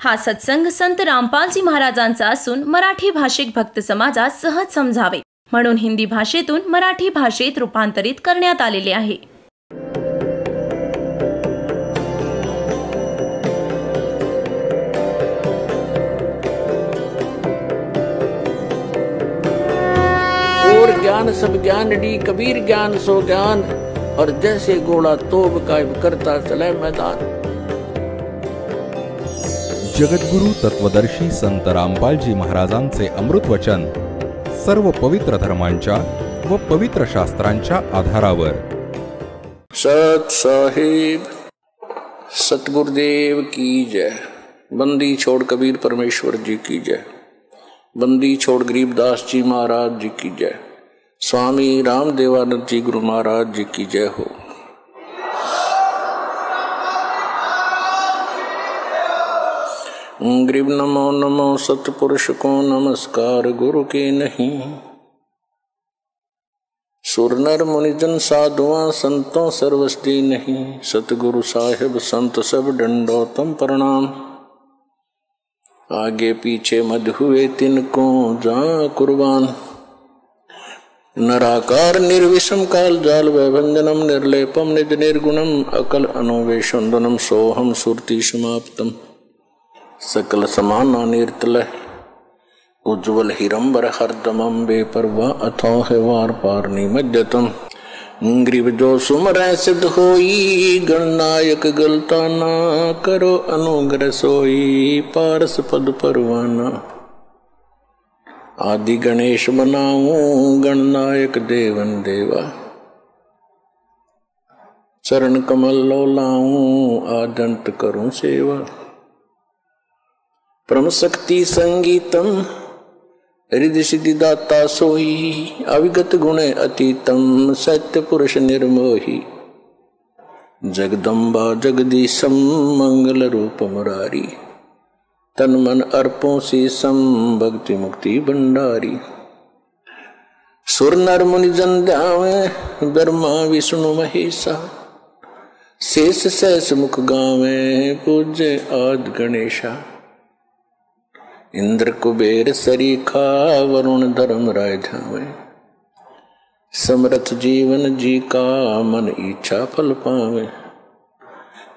हा सत्संग संत रामपालजी महाराजांचा असून मराठी भाषिक भक्त समाजास सहज समजावे म्हणून हिंदी भाषेतून मराठी भाषेत रूपांतरित करण्यात आलेले आहे. और ज्ञान सब ज्ञान डी कबीर ज्ञान सो ज्ञान और जैसे घोड़ा तोब कायब करता चले मैदान. जगद्गुरु तत्वदर्शी संत रामपालजी महाराजांचे अमृत वचन सर्व पवित्र धर्मांच्या व पवित्र शास्त्रांच्या आधारावर. सत साहिब सतगुरुदेव की जय. बंदी छोड़ कबीर परमेश्वर जी की जय. बंदी छोड़ गरीबदास जी महाराज जी की जय. स्वामी रामदेवानंद जी गुरु महाराज जी की जय हो. गरीब नमो नमो सतपुरुष को नमस्कार गुरु के नहीं. सुर नर मुनिजन साधुआं संतों सर्वस्ती नहीं. सतगुरु साहिब संत सब दंडोतम प्रणाम. आगे पीछे मध हुए तिनको जा कुर्बान. नराकार निर्विषम काल जाल वैभंजनम निर्लेपम निज निर्गुणम अकल अनुवेशंदनम सोहम सुरति समाप्तम. सकल समाना निर्तल उज्ज्वल हिरंबर हरदमं बेपरवा अथो है वार पार निमज्जतम. ग्रीव जो सुमर सिद्ध होई गणनायक गलता ना करो अनुग्रह सोई पारस पद परवाना. आदि गणेश बनाऊं गणनायक देवन देवा. चरण कमल लो लाऊं आदंत करूं सेवा. परम शक्ति संगीतम हृदय सिद्धि दाता सोई. अविगत गुण अतीतम सत्य पुरुष निर्मोही. जगदम्बा जगदीशम मंगल रूप मुरारी. तन मन अर्पों से सम भक्ति मुक्ति भंडारी. सुर नर मुनि जन ध्यावे ब्रह्मा विष्णु महेशा. शेष सहस मुख गावे पूज्य आदि गणेशा. इंद्र कुबेर सरीखा वरुण धर्म राय धावे. समर्थ जीवन जी का मन इच्छा फल पावे.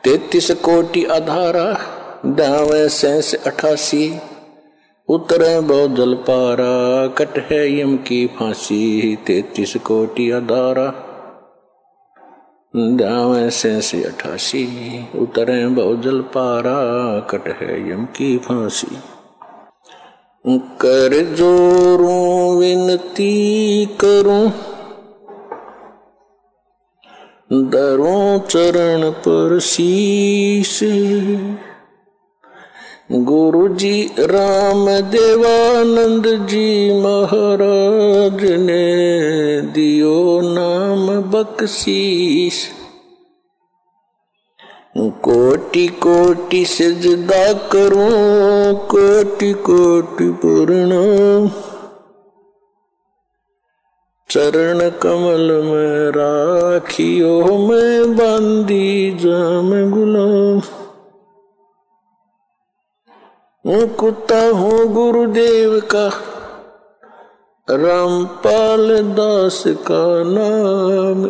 33 कोटि आधारा दावे 88. उतरे बहुत जल पारा कट है यम की फांसी. 33 कोटि आधारा दावे 88. उतरे बहुत जल पारा कट है यम की फांसी. कर जोरूं विनती करूं दरूं चरण पर शीश. गुरु जी राम देवानंद जी महाराज ने दियो नाम बख्शीश. कोटि कोटि सिजदा करूं कोटि कोटि प्रणाम. चरण कमल में राखियो मैं बंदी जाम गुलाम. कुत्ता हूँ गुरुदेव का रामपाल दास का नाम.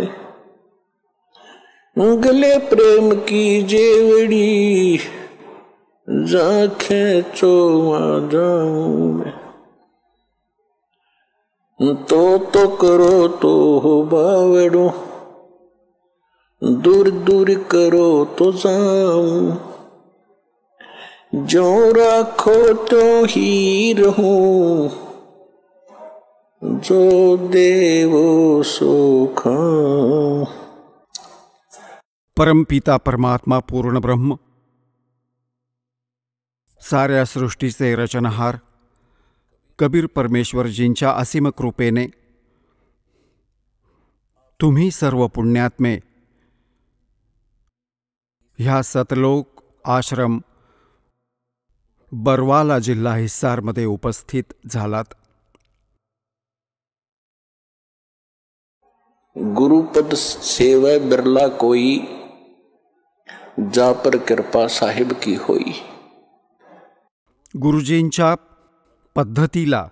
गले प्रेम की जेवड़ी जाखे चोवा जाऊं मैं. तो करो तो हो बावड़ो दूर दूर करो तो जाऊं. जो राखो तो ही रहूं जो देवो सो खाऊं. परमपिता परमात्मा पूर्ण ब्रह्म साऱ्या सृष्टीचे रचनहार कबीर परमेश्वरजींच्या असीम कृपेने तुम्ही सर्व पुण्यात्मे ह्या सतलोक आश्रम बरवाला जिल्हा हिसारमध्ये उपस्थित झालात. गुरुपद सेवा बिरला कोई, जा पर कृपा साहिब की होई। गुरुजींच्या पद्धतीला,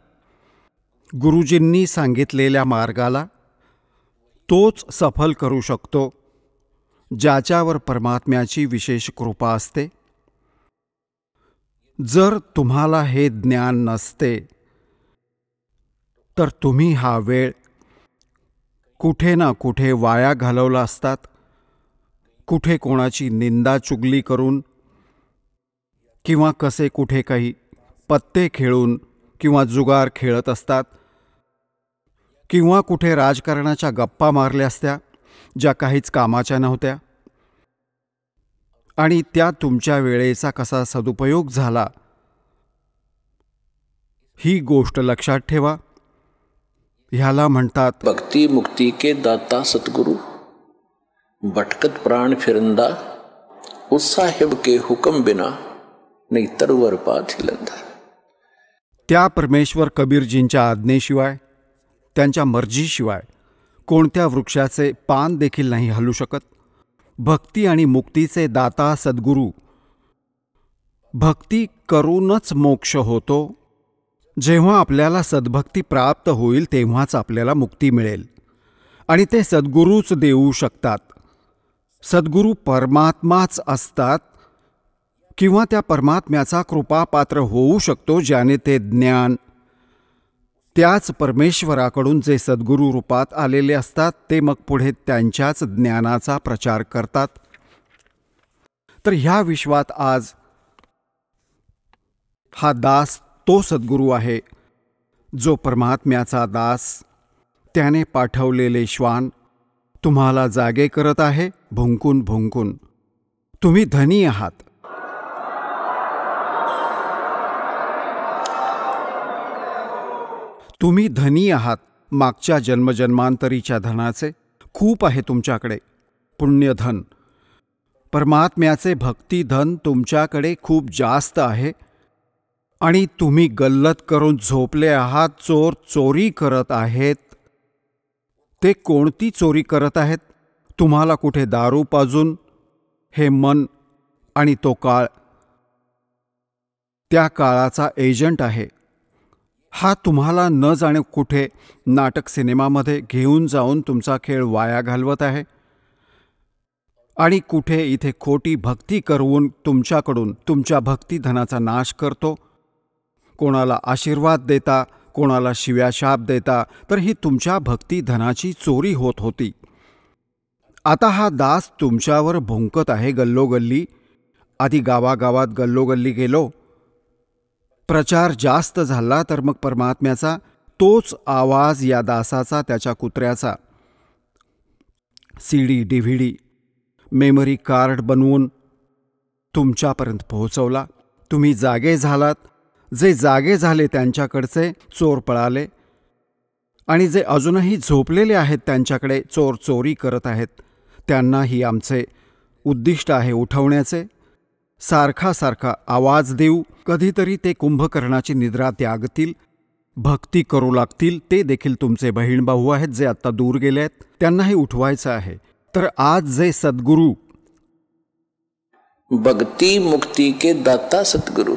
गुरुजींनी सांगितलेल्या मार्गाला तोच सफल करू शकतो ज्याच्यावर परमात्म्याची विशेष कृपा असते. जर तुम्हाला हे ज्ञान नसते तर तुम्ही हा वेळ कुठे ना कुठे वाया घालवला असतात. कुठे कोणाची निंदा चुगली करून किंवा कसे कुठे काही पत्ते खेळून किंवा जुगार खेळत असतात, किंवा कुठे राजकारणाच्या गप्पा मारल्या असत्या ज्या काहीच कामाच्या नव्हत्या, आणि त्या तुमच्या वेळेचा कसा सदुपयोग झाला ही गोष्ट लक्षात ठेवा. ह्याला म्हणतात भक्ति मुक्ति के दाता सतगुरु, भटकत प्राण फिरंदा, उस साहेब के हुक्म बिना नहीं तरवर पात हिलंदा. त्या परमेश्वर कबीरजींच्या आज्ञेशिवाय, त्यांच्या मर्जीशिवाय कोणत्या वृक्षाचे पान देखील नाही हलू शकत. भक्ती आणि मुक्तीचे दाता सद्गुरू. भक्ती करूनच मोक्ष होतो. जेव्हा आपल्याला सद्भक्ती प्राप्त होईल तेव्हाच आपल्याला मुक्ती मिळेल, आणि ते सद्गुरूच देऊ शकतात. सद्गुरू परमात्माच असतात, किंवा त्या परमात्म्याचा कृपापात्र होऊ शकतो ज्याने ते ज्ञान, त्याच परमेश्वराकडून जे सद्गुरू रूपात आलेले असतात ते मग पुढे त्यांच्याच ज्ञानाचा प्रचार करतात. तर ह्या विश्वात आज हा दास तो सद्गुरू आहे जो परमात्म्याचा दास, त्याने पाठवलेले श्वान तुम्हाला जागे करत आहे भुंकून भुंकून. तुम्ही धनी आहात. तुम्ही धनी आहात. मागच्या जन्मजन्मांतरीच्या धनाचे खूप आहे तुमच्याकडे. पुण्यधन, परमात्म्याचे भक्तिधन तुमच्याकडे खूप जास्त आहे, आणि तुम्ही गल्लत करून झोपले आहात. चोर चोरी करत आहेत. ते कोणती चोरी करत आहेत? तुम्हाला कुठे दारू पाजून हे मन आणि तो काळ त्या काळाचा एजंट आहे. हा तुम्हाला न जाणे कुठे नाटक सिनेमामध्ये घेऊन जाऊन तुमचा खेळ वाया घालवत आहे, आणि कुठे इथे खोटी भक्ती करून तुमच्याकडून तुमच्या भक्तिधनाचा नाश करतो. कोणाला आशीर्वाद देता, कोणाला शिव्याशाप देता, तर ही तुमच्या भक्तिधनाची चोरी होत होती. आता हा दास तुमच्यावर भुंकत आहे गल्लोगल्ली. आधी गावागावात गल्लोगल्ली गेलो, प्रचार जास्त झाला तर मग परमात्म्याचा तोच आवाज या दासाचा, त्याच्या कुत्र्याचा CD, DVD, मेमरी कार्ड बनवून तुमच्यापर्यंत पोहोचवला. तुम्ही जागे झालात. जे जागे झाले त्यांच्याकडचे चोर पळाले, आणि जे अजूनही झोपलेले आहेत त्यांच्याकडे चोर चोरी करत आहेत. त्यांनाही आमचे उद्दिष्ट आहे उठवण्याचे. सारखा सारखा आवाज देऊ. कधीतरी ते कुंभकर्णाची निद्रा त्यागतील, भक्ती करू लागतील. ते देखील तुमचे बहीण भाऊ आहेत जे आत्ता दूर गेले आहेत, त्यांनाही उठवायचं आहे. तर आज जे सद्गुरू, भक्ति मुक्ति के दाता सतगुरु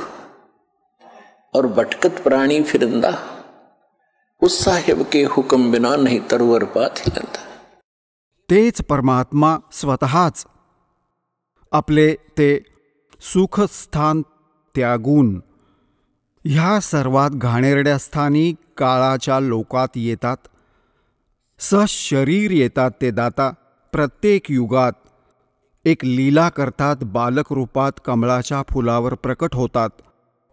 और भटकत प्राणी फिरंदा, उस साहेब के हुक्म बिना नहीं तरवर पात हिलंदा. तेच परमात्मा स्वतःच आपले ते सुखस्थान त्यागून ह्या सर्वात घाणेरड्या स्थानी काळाच्या लोकात येतात. सशरीर येतात ते दाता. प्रत्येक युगात एक लीला करतात. बालक रूपात कमळाच्या फुलावर प्रकट होतात.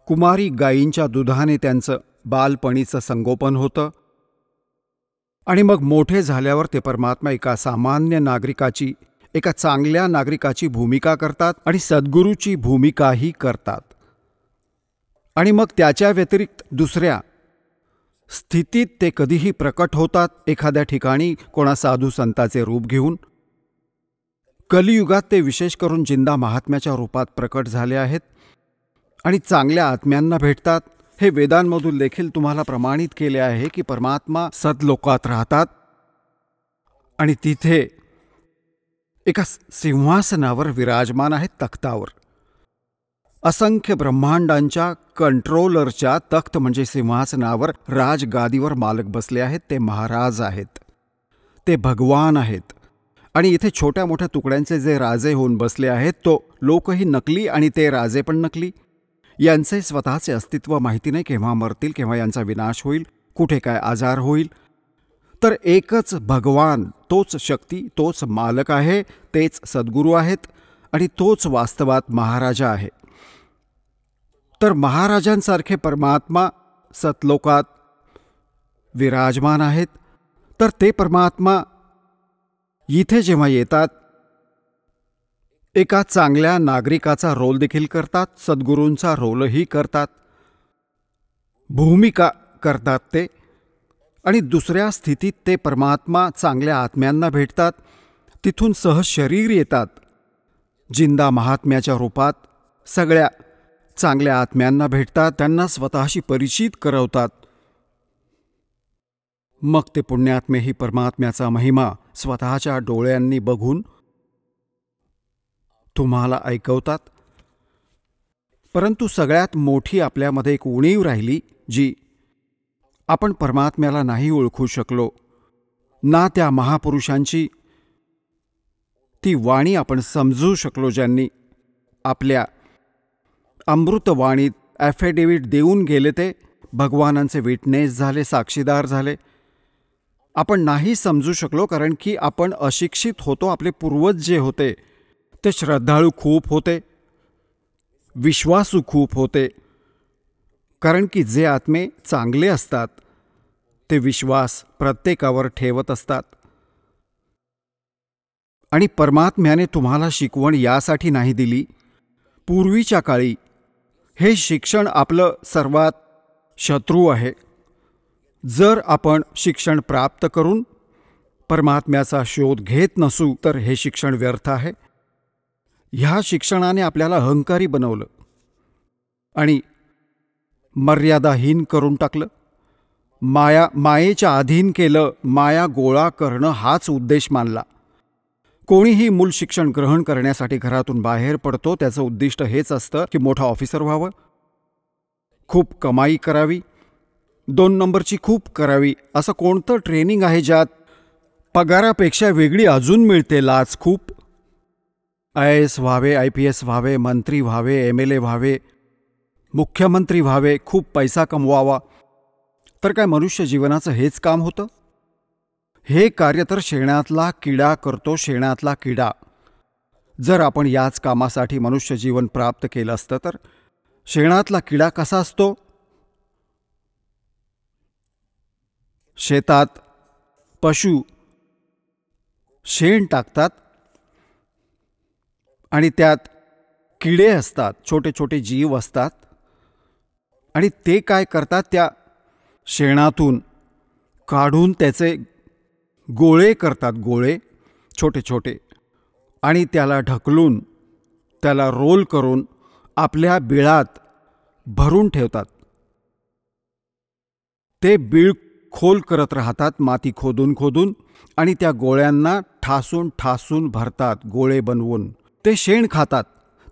कुमारी गायींच्या दुधाने त्यांचं बालपणीचं संगोपन होतं, आणि मग मोठे झाल्यावर ते परमात्मा एका सामान्य नागरिकाची, एका चांगल्या नागरिकाची भूमिका करतात, आणि सद्गुरूची भूमिकाही करतात. आणि मग त्याच्या व्यतिरिक्त दुसऱ्या स्थितीत ते कधीही प्रकट होतात. एखाद्या ठिकाणी कोणा साधू संताचे रूप घेऊन. कलियुगात ते विशेष करून जिंदा महात्म्याच्या रूपात प्रकट झाले आहेत, आणि चांगल्या आत्म्यांना भेटतात. हे वेदांमधून देखील तुम्हाला प्रमाणित केले आहे की परमात्मा सद्लोकात राहतात, आणि तिथे एका सिंहासनावर विराजमान आहेत, तख्तावर. असंख्य ब्रह्मांडांच्या कंट्रोलरच्या तख्त म्हणजे सिंहासनावर राजगादीवर मालक बसले आहेत. ते महाराज आहेत, ते भगवान आहेत. आणि इथे छोट्या मोठ्या तुकड्यांचे जे राजे होऊन बसले आहेत, तो लोकही नकली आणि ते राजे पण नकली. यांचे स्वतःचे अस्तित्व माहिती नाही, केव्हा मरतील, केव्हा यांचा विनाश होईल, कुठे काय आजार होईल. तर एकच भगवान, तोच शक्ती, तोच मालक आहे, तेच सद्गुरू आहेत आणि तोच वास्तवात महाराजा आहे. तर महाराजांसारखे परमात्मा सतलोकात विराजमान आहेत. तर ते परमात्मा इथे जेव्हा येतात, एका चांगल्या नागरिकाचा रोल देखील करतात, सद्गुरूंचा रोलही करतात, भूमिका करतात ते. आणि दुसऱ्या स्थितीत ते परमात्मा चांगल्या आत्म्यांना भेटतात, तिथून सहज शरीर येतात जिंदा महात्म्याच्या रूपात, सगळ्या चांगल्या आत्म्यांना भेटतात, त्यांना स्वतःशी परिचित करवतात. मग ते पुण्यात्मे ही परमात्म्याचा महिमा स्वतःच्या डोळ्यांनी बघून तुम्हाला ऐकवतात. परंतु सगळ्यात मोठी आपल्यामध्ये एक उणीव राहिली, जी आपण परमात्म्याला नाही ओळखू शकलो, ना त्या महापुरुषांची ती वाणी आपण समजू शकलो, ज्यांनी आपल्या अमृतवाणीत ॲफिडेव्हिट देऊन गेले, ते भगवानांचे विटनेस झाले, साक्षीदार झाले. आपण नाही समजू शकलो कारण की आपण अशिक्षित होतो. आपले पूर्वज जे होते ते श्रद्धाळू खूप होते, विश्वासू खूप होते. कारण की जे आत्मे चांगले असतात ते विश्वास प्रत्येकावर ठेवत असतात. आणि परमात्म्याने तुम्हाला शिकवण यासाठी नाही दिली. पूर्वीच्या काळी हे शिक्षण आपलं सर्वात शत्रू आहे. जर आपण शिक्षण प्राप्त करून परमात्म्याचा शोध घेत नसू तर हे शिक्षण व्यर्थ आहे. ह्या शिक्षणाने आपल्याला अहंकारी बनवलं आणि मर्यादाहीन करून टाकलं, मायेच्या अधीन केलं. माया गोळा करणं हाच उद्देश मानला. कोणीही मूल शिक्षण ग्रहण करण्यासाठी घरातून बाहेर पडतो, त्याचं उद्दिष्ट हेच असतं की मोठा ऑफिसर व्हावं, खूप कमाई करावी, 2 नंबरची खूप करावी. असं कोणतं ट्रेनिंग आहे ज्यात पगारापेक्षा वेगळी अजून मिळते लाच खूप? IAS व्हावे, IPS व्हावे, मंत्री व्हावे, MLA व्हावे, मुख्यमंत्री व्हावे, खूप पैसा कमवावा. तर काय मनुष्य जीवनाचं हेच काम होतं? हे कार्य तर शेणातला किडा करतो, शेणातला किडा. जर आपण याच कामासाठी मनुष्य जीवन प्राप्त केलं असतं तर शेणातला किडा कसा असतो? शेतात पशु शेण टाकतात आणि त्यात किडे असतात, छोटे छोटे जीव असतात. आणि ते काय करतात, त्या शेणातून काढून त्याचे गोळे करतात, गोळे छोटे छोटे, आणि त्याला ढकलून, त्याला रोल करून आपल्या बिळात भरून ठेवतात. ते बीळ खोल करत राहतात, माती खोदून खोदून, आणि त्या गोळ्यांना ठासून ठासून भरतात, गोळे बनवून ते शेण खातात.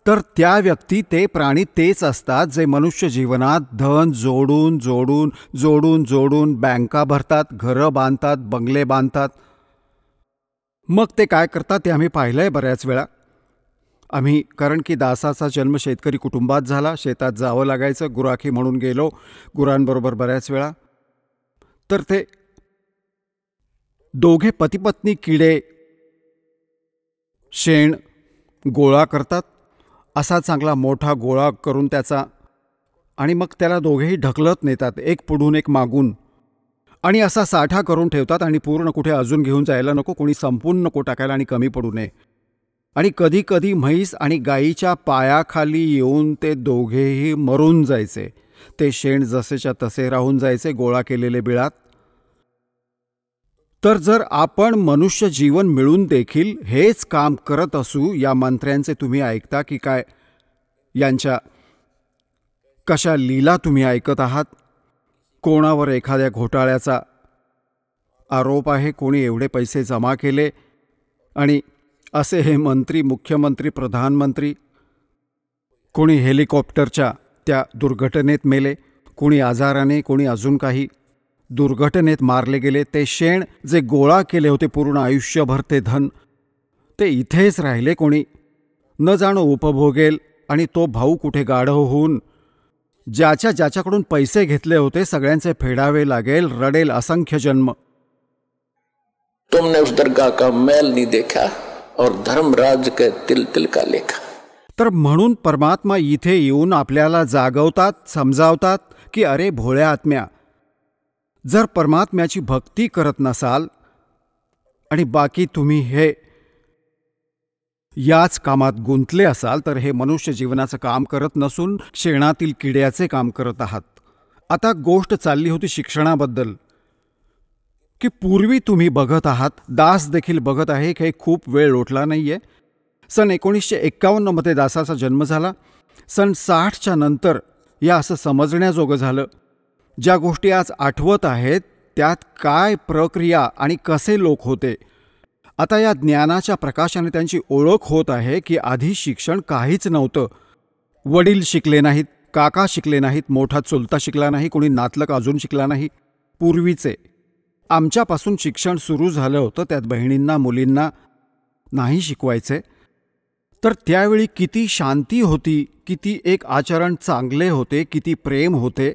तर त्या व्यक्ती, ते प्राणी तेच असतात जे मनुष्य जीवनात धन जोडून जोडून जोडून जोडून बँका भरतात, घरं बांधतात, बंगले बांधतात. मग ते काय करतात ते आम्ही पाहिलंय बऱ्याच वेळा. आम्ही, कारण की दासाचा जन्म शेतकरी कुटुंबात झाला, शेतात जावं लागायचं, गुराखी म्हणून गेलो गुरांबरोबर बऱ्याच वेळा. तर ते दोघे पतिपत्नी किडे शेण गोळा करतात, असा चांगला मोठा गोळा करून त्याचा, आणि मग त्याला दोघेही ढकलत नेतात, एक पुढून एक मागून, आणि असा साठा करून ठेवतात. आणि पूर्ण कुठे अजून घेऊन जायला नको, कोणी संपूर्ण नको टाकायला आणि कमी पडू नये. आणि कधी कधी म्हैस आणि गाईच्या पायाखाली येऊन ते दोघेही मरून जायचे. ते शेण जसेच्या तसे राहून जायचे गोळा केलेले बिळात. तर जर आपण मनुष्य जीवन मिळून देखील हेच काम करत असू, या मंत्र्यांचे तुम्ही ऐकता की काय, यांच्या कशा लीला तुम्ही ऐकत आहात. कोणावर एखाद्या घोटाळ्याचा आरोप आहे, कोणी एवढे पैसे जमा केले, आणि असे हे मंत्री, मुख्यमंत्री, प्रधानमंत्री कोणी हेलिकॉप्टरच्या त्या दुर्घटनेत मेले, कोणी आजाराने, कोणी अजून काही दुर्घटनेत मारले गेले. ते शेण जे गोळा केले होते पूर्ण आयुष्यभर, ते धन, ते इथेच राहिले. कोणी न जाणो उपभोगेल आणि तो भाऊ कुठे गाढव होऊन ज्याच्याकडून पैसे घेतले होते सगळ्यांचे फेडावे लागेल, रडेल असंख्य जन्म. तुमने उस दरगाह का मैल नहीं देखा और धर्मराज के तिल तिल का लेखा. तर म्हणून परमात्मा इथे येऊन आपल्याला जागवतात, समजावतात की अरे भोळ्या आत्म्या, जर परमात्म्याची भक्ती करत नसाल आणि बाकी तुम्ही हे याच कामात गुंतले असाल तर हे मनुष्य जीवनाचं काम करत नसून शेणातील किड्याचे काम करत आहात. आता गोष्ट चालली होती शिक्षणाबद्दल की पूर्वी तुम्ही बघत आहात, दास देखील बघत आहे की खूप वेळ लोटला नाहीये. सन 1951 मध्ये दासाचा जन्म झाला. सन 60च्या नंतर या असं समजण्याजोगं झालं. ज्या गोष्टी आज आठवत आहेत त्यात काय प्रक्रिया आणि कसे लोक होते. आता या ज्ञानाच्या प्रकाशाने त्यांची ओळख होत आहे की आधी शिक्षण काहीच नव्हतं. वडील शिकले नाहीत, काका शिकले नाहीत, मोठा चुलता शिकला नाही, कोणी नातलग अजून शिकला नाही. पूर्वीचे आमच्यापासून शिक्षण सुरू झालं होतं, त्यात बहिणींना मुलींना नाही शिकवायचे. तर त्यावेळी किती शांती होती, किती एक आचरण चांगले होते, किती प्रेम होते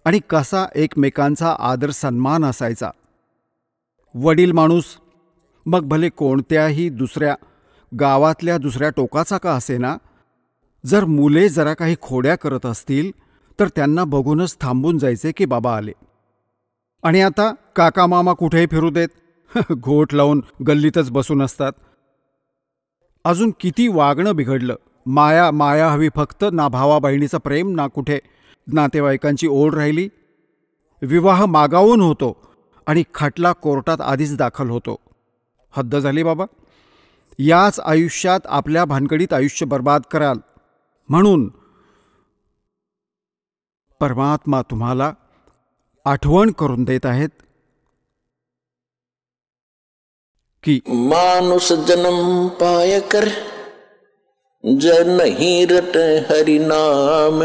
आणि कसा एकमेकांचा आदर सन्मान असायचा. वडील माणूस मग भले कोणत्याही दुसऱ्या गावातल्या दुसऱ्या टोकाचा का असेना, जर मुले जरा काही खोड्या करत असतील तर त्यांना बघूनच थांबून जायचे की बाबा आले. आणि आता काका मामा कुठेही फिरू देत, घोट लावून गल्लीतच बसून असतात. अजून किती वागणं बिघडलं. माया हवी फक्त, ना भावा बहिणीचं प्रेम, ना कुठे नातेवाईकांची ओढ राहिली. विवाह मागावून होतो आणि खटला कोर्टात आधीच दाखल होतो. हद्द झाली बाबा. याच आयुष्यात आपल्या भानगडीत आयुष्य बर्बाद कराल. म्हणून परमात्मा तुम्हाला आठवण करून देत आहेत की मानुष जन्म पाय कर जय नहीं रटे हरि नाम,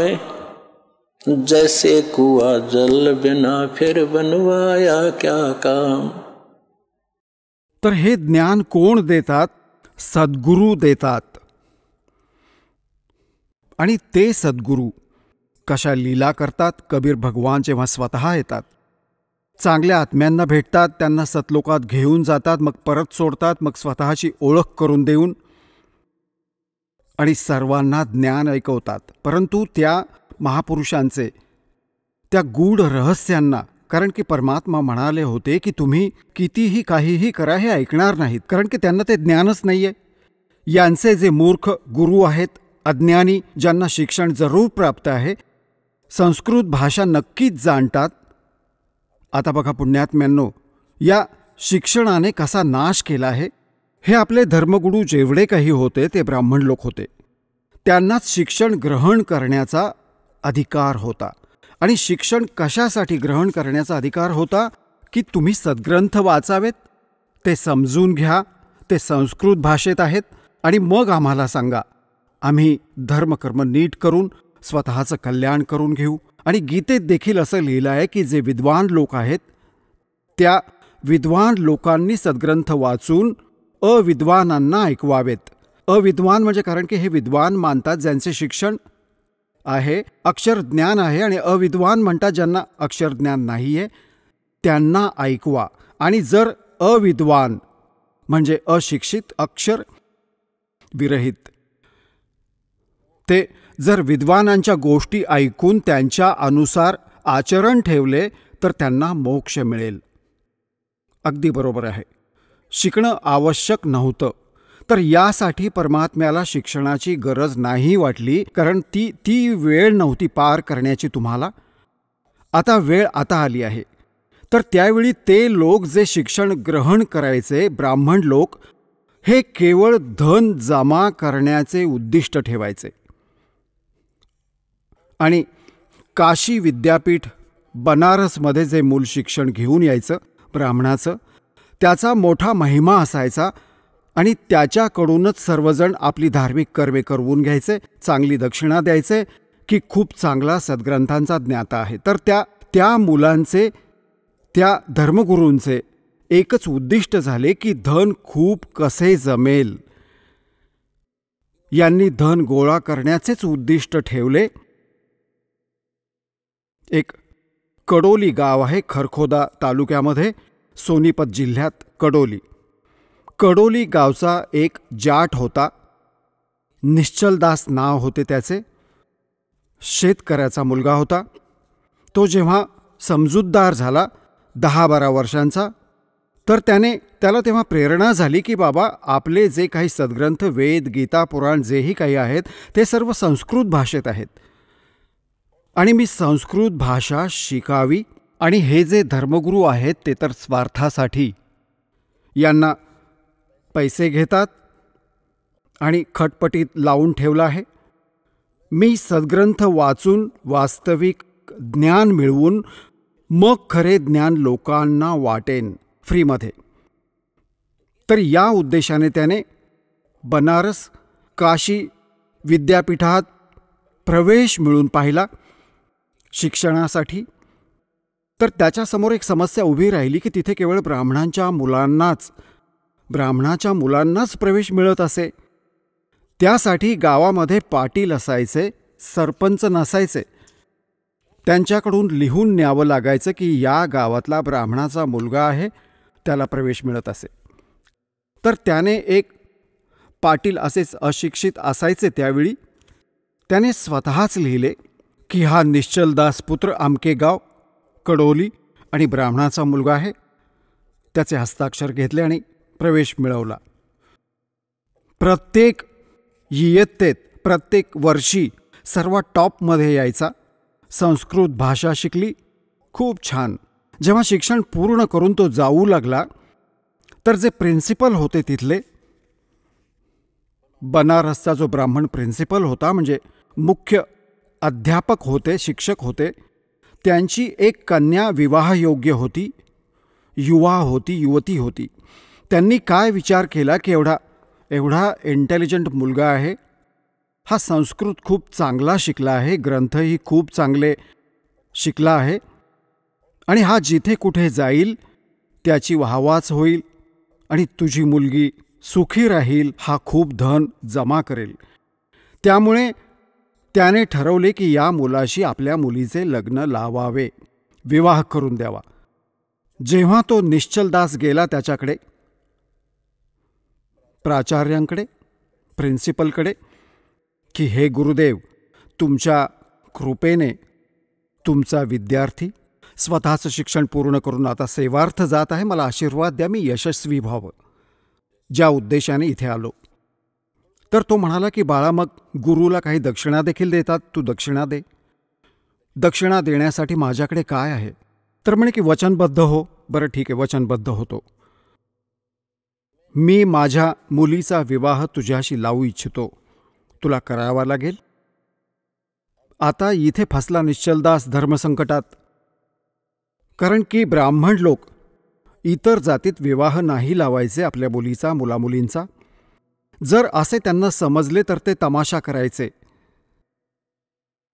जैसे कुआ जल बिना फिर बनवाया क्या काम. तर हे ज्ञान कोण देतात? सद्गुरू देतात. आणि ते सद्गुरू कशा लीला करतात. कबीर भगवान जेव्हा स्वतः येतात, चांगल्या आत्म्यांना भेटतात, त्यांना सतलोकात घेऊन जातात, मग परत सोडतात, मग स्वतःची ओळख करून देऊन आणि सर्वांना ज्ञान ऐकवतात. परंतु त्या महापुरुषांचे त्या गूढ रहस्यांना, कारण की परमात्मा म्हणाले होते की तुम्ही कितीही काहीही करा हे ऐकणार नाहीत, कारण की त्यांना ते ज्ञानच नाहीये. यांचे जे मूर्ख गुरु आहेत, अज्ञानी, ज्यांना शिक्षण जरूर प्राप्त आहे, संस्कृत भाषा नक्कीच जाणतात. आता बघा पुण्यात्म्यांनो, या शिक्षणाने कसा नाश केला आहे. हे आपले धर्मगुरू जेवढे काही होते ते ब्राह्मण लोक होते. त्यांनाच शिक्षण ग्रहण करण्याचा अधिकार होता. आणि शिक्षण कशासाठी ग्रहण करण्याचा अधिकार होता? की तुम्ही सद्ग्रंथ वाचावेत, ते समजून घ्या, ते संस्कृत भाषेत आहेत, आणि मग आम्हाला सांगा. आम्ही धर्मकर्म नीट करून स्वतःचं कल्याण करून घेऊ. आणि गीतेत देखील असं लिहिलं आहे की जे विद्वान लोक आहेत त्या विद्वान लोकांनी सद्ग्रंथ वाचून अविद्वानांना ऐकवावेत. अविद्वान म्हणजे कारण की हे विद्वान मानतात ज्यांचे शिक्षण आहे, अक्षरज्ञान आहे, आणि अविद्वान म्हणतात ज्यांना अक्षरज्ञान नाही आहे, त्यांना ऐकवा. आणि जर अविद्वान म्हणजे अशिक्षित, अक्षर विरहित, ते जर विद्वानांच्या गोष्टी ऐकून त्यांच्या अनुसार आचरण ठेवले तर त्यांना मोक्ष मिळेल. अगदी बरोबर आहे. शिकणं आवश्यक नव्हतं, तर यासाठी परमात्म्याला शिक्षणाची गरज नाही वाटली, कारण ती वेळ नव्हती पार करण्याची तुम्हाला. आता वेळ आता आली आहे. तर त्यावेळी ते लोक जे शिक्षण ग्रहण करायचे, ब्राह्मण लोक, हे केवळ धन जमा करण्याचे उद्दिष्ट ठेवायचे. आणि काशी विद्यापीठ बनारसमध्ये जे मूल शिक्षण घेऊन यायचं ब्राह्मणाचं, त्याचा मोठा महिमा असायचा. आणि त्याच्याकडूनच सर्वजण आपली धार्मिक कर्मे करवून घ्यायचे, चांगली दक्षिणा द्यायचे की खूप चांगला सद्ग्रंथांचा ज्ञाता आहे. तर त्या मुलांचे, त्या धर्मगुरूंचे एकच उद्दिष्ट झाले की धन खूप कसे जमेल. यांनी धन गोळा करण्याचेच उद्दिष्ट ठेवले. एक कडोली गाव आहे खरखोदा तालुक्यामध्ये, सोनीपत जिल्ह्यात कडोली. कडोली गावचा एक जाट होता, निश्चलदास नाव होते त्याचे. शेतकऱ्याचा मुलगा होता. तो जेव्हा समजूतदार झाला 10-12 वर्षांचा, तर त्याला तेव्हा प्रेरणा झाली की बाबा आपले जे काही सद्ग्रंथ, वेद, गीता, पुराण जेही काही आहेत ते सर्व संस्कृत भाषेत आहेत आणि मी संस्कृत भाषा शिकावी. आणि हे जे धर्मगुरू आहेत ते तर स्वार्थासाठी यांना पैसे घेतात आणि खटपटीत लावून ठेवलं आहे. मी सद्ग्रंथ वाचून वास्तविक ज्ञान मिळवून मग खरे ज्ञान लोकांना वाटेन फ्रीमध्ये. तर या उद्देशाने त्याने बनारस, काशी विद्यापीठात प्रवेश मिळून पाहिला शिक्षणासाठी. तर त्याच्यासमोर एक समस्या उभी राहिली की तिथे केवळ ब्राह्मणाच्या मुलांनाच प्रवेश मिळत असे. त्यासाठी गावामध्ये पाटील असायचे, सरपंच नसायचे. त्यांच्याकडून लिहून न्यावं लागायचं की या गावातला ब्राह्मणाचा मुलगा आहे, त्याला प्रवेश मिळत असे. तर त्याने एक पाटील, असेच अशिक्षित असायचे त्यावेळी, त्याने स्वतःच लिहिले की हा निश्चलदास पुत्र अमके गाव कडोली आणि ब्राह्मणाचा मुलगा आहे. त्याचे हस्ताक्षर घेतले आणि प्रवेश मिळवला. प्रत्येक इयत्तेत प्रत्येक वर्षी सर्वात टॉपमध्ये यायचा. संस्कृत भाषा शिकली, खूप छान. जेव्हा शिक्षण पूर्ण करून तो जाऊ लागला तर जे प्रिन्सिपल होते तिथले, बनारसचा जो ब्राह्मण प्रिन्सिपल होता, म्हणजे मुख्य अध्यापक होते, शिक्षक होते, त्यांची एक कन्या विवाहयोग्य होती, युवती होती. त्यांनी काय विचार केला की एवढा इंटेलिजंट मुलगा आहे, हा संस्कृत खूप चांगला शिकला आहे, ग्रंथही खूप चांगले शिकला आहे आणि हा जिथे कुठे जाईल त्याची वाहवाच होईल आणि तुझी मुलगी सुखी राहील, हा खूप धन जमा करेल. त्यामुळे त्याने ठरवले की या मुलाशी आपल्या मुलीचे लग्न लावावे, विवाह करून द्यावा. जेव्हा तो निश्चलदास गेला त्याच्याकडे, प्राचार्यांकडे, प्रिन्सिपलकडे, की हे गुरुदेव, तुमच्या कृपेने तुमचा विद्यार्थी स्वतःचं शिक्षण पूर्ण करून आता सेवार्थ जात आहे, मला आशीर्वाद द्या, मी यशस्वी व्हावं, ज्या उद्देशाने इथे आलो. तर तो म्हणाला की बाळा, मग गुरुला काही दक्षिणा देखील देतात, तू दक्षिणा दे. दक्षिणा देण्यासाठी माझ्याकडे काय आहे? तर म्हणे की वचनबद्ध हो. बरं ठीक आहे, वचनबद्ध होतो. मी माझ्या मुलीचा विवाह तुझ्याशी लावू इच्छितो, तुला करावा लागेल. आता इथे फसला निश्चलदास धर्मसंकटात, कारण की ब्राह्मण लोक इतर जातीत विवाह नाही लावायचे आपल्या मुलीचा, मुलामुलींचा. जर असे त्यांना समजले तर ते तमाशा करायचे.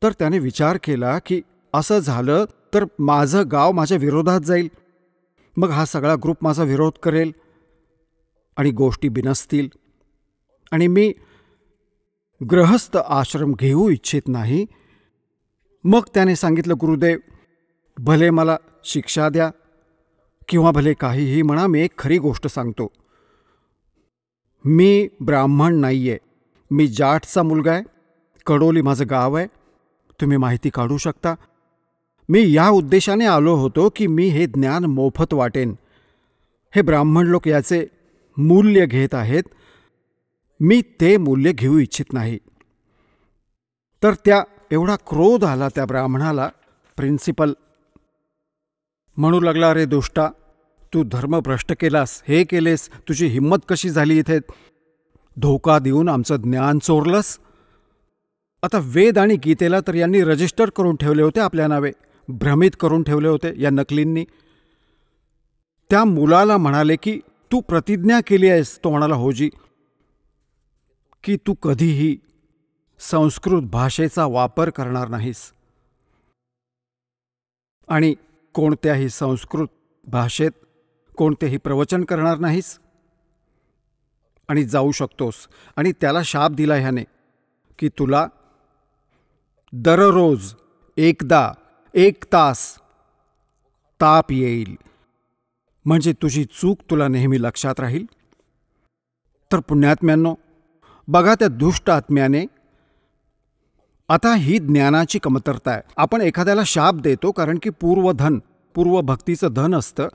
तर त्याने विचार केला की असं झालं तर माझं गाव माझ्या विरोधात जाईल, मग हा सगळा ग्रुप माझा विरोध करेल आणि गोष्टी बिनसतील आणि मी गृहस्थ आश्रम घेऊ इच्छित नाही. मग त्याने सांगितलं, गुरुदेव, भले मला शिक्षा द्या किंवा भले काहीही म्हणा, मी एक खरी गोष्ट सांगतो. मी ब्राह्मण नाही आहे, मी जाटचा मुलगा आहे, कडोली माझं गाव आहे, तुम्ही माहिती काढू शकता. मी या उद्देशाने आलो होतो की मी हे ज्ञान मोफत वाटेन. हे ब्राह्मण लोक याचे मूल्य घेत आहेत, मी ते मूल्य घेऊ इच्छित नाही. तर एवढा क्रोध आला त्या ब्राह्मणाला. प्रिन्सिपल म्हणू लागला, अरे दुष्टा, तू धर्मभ्रष्ट केलास, हे केलेस, तुझी हिंमत कशी झाली इथे धोका देऊन आमचं ज्ञान चोरलंस. आता वेद आणि गीतेला तर यांनी रजिस्टर करून ठेवले होते आपल्या नावे, भ्रमित करून ठेवले होते या नकलींनी. त्या मुलाला म्हणाले की तू प्रतिज्ञा केली आहेस, तो म्हणाला, होजी, की तू कधीही संस्कृत भाषेचा वापर करणार नाहीस आणि कोणत्याही संस्कृत भाषेत कोणतेही प्रवचन करणार नाहीस आणि जाऊ शकतोस. आणि त्याला शाप दिला ह्याने की तुला दररोज एकदा 1 तास ताप येईल, म्हणजे तुझी चूक तुला नेहमी लक्षात राहील. तर पुण्यात्म्यांनो, बघा त्या दुष्ट आत्म्याने, आता ही ज्ञानाची कमतरता आहे. आपण एखाद्याला शाप देतो कारण की पूर्वभक्तीचं धन असतं,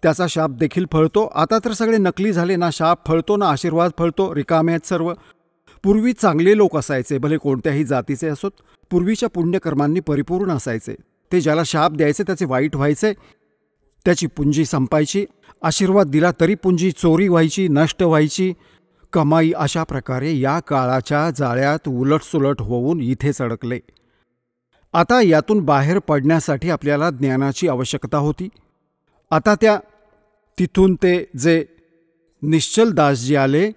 त्याचा शाप देखील फळतो. आता तर सगळे नकली झाले, ना शाप फळतो ना आशीर्वाद फळतो, रिकामे आहेत सर्व. पूर्वी चांगले लोक असायचे, भले कोणत्याही जातीचे असोत, पूर्वीच्या पुण्यकर्मांनी परिपूर्ण असायचे. ते ज्याला शाप द्यायचे त्याचे वाईट व्हायचे, त्याची पुंजी संपायची. आशीर्वाद दिला तरी पुंजी चोरी व्हायची, नष्ट व्हायची, कमाई. अशा प्रकारे या काळाच्या जाळ्यात उलटसुलट होऊन इथेच अडकले. आता यातून बाहेर पडण्यासाठी आपल्याला ज्ञानाची आवश्यकता होती. आता तिथून ते जे निश्चल दासजी आले,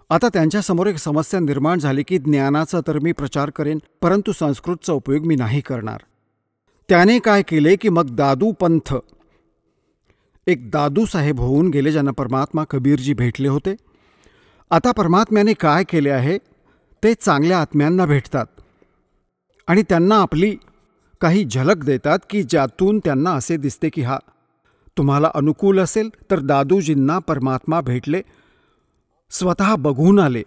आता त्यांच्यासमोर एक समस्या निर्माण झाली की ज्ञानाचा तर मी प्रचार करेन, परंतु संस्कृतचा उपयोग मी नाही करणार. त्याने काय केले की मग दादू पंथ, एक दादू साहेब होऊन गेले, ज्यांना परमात्मा कबीरजी भेटले होते. आता परमात्म्याने काय केले आहे, ते चांगल्या आत्म्यांना भेटतात आणि त्यांना आपली काही झलक देतात की ज्यातून त्यांना असे दिसते की हा तुम्हाला अनुकूल असेल. तर दादूजींना परमात्मा भेटले, स्वतः बघून आले.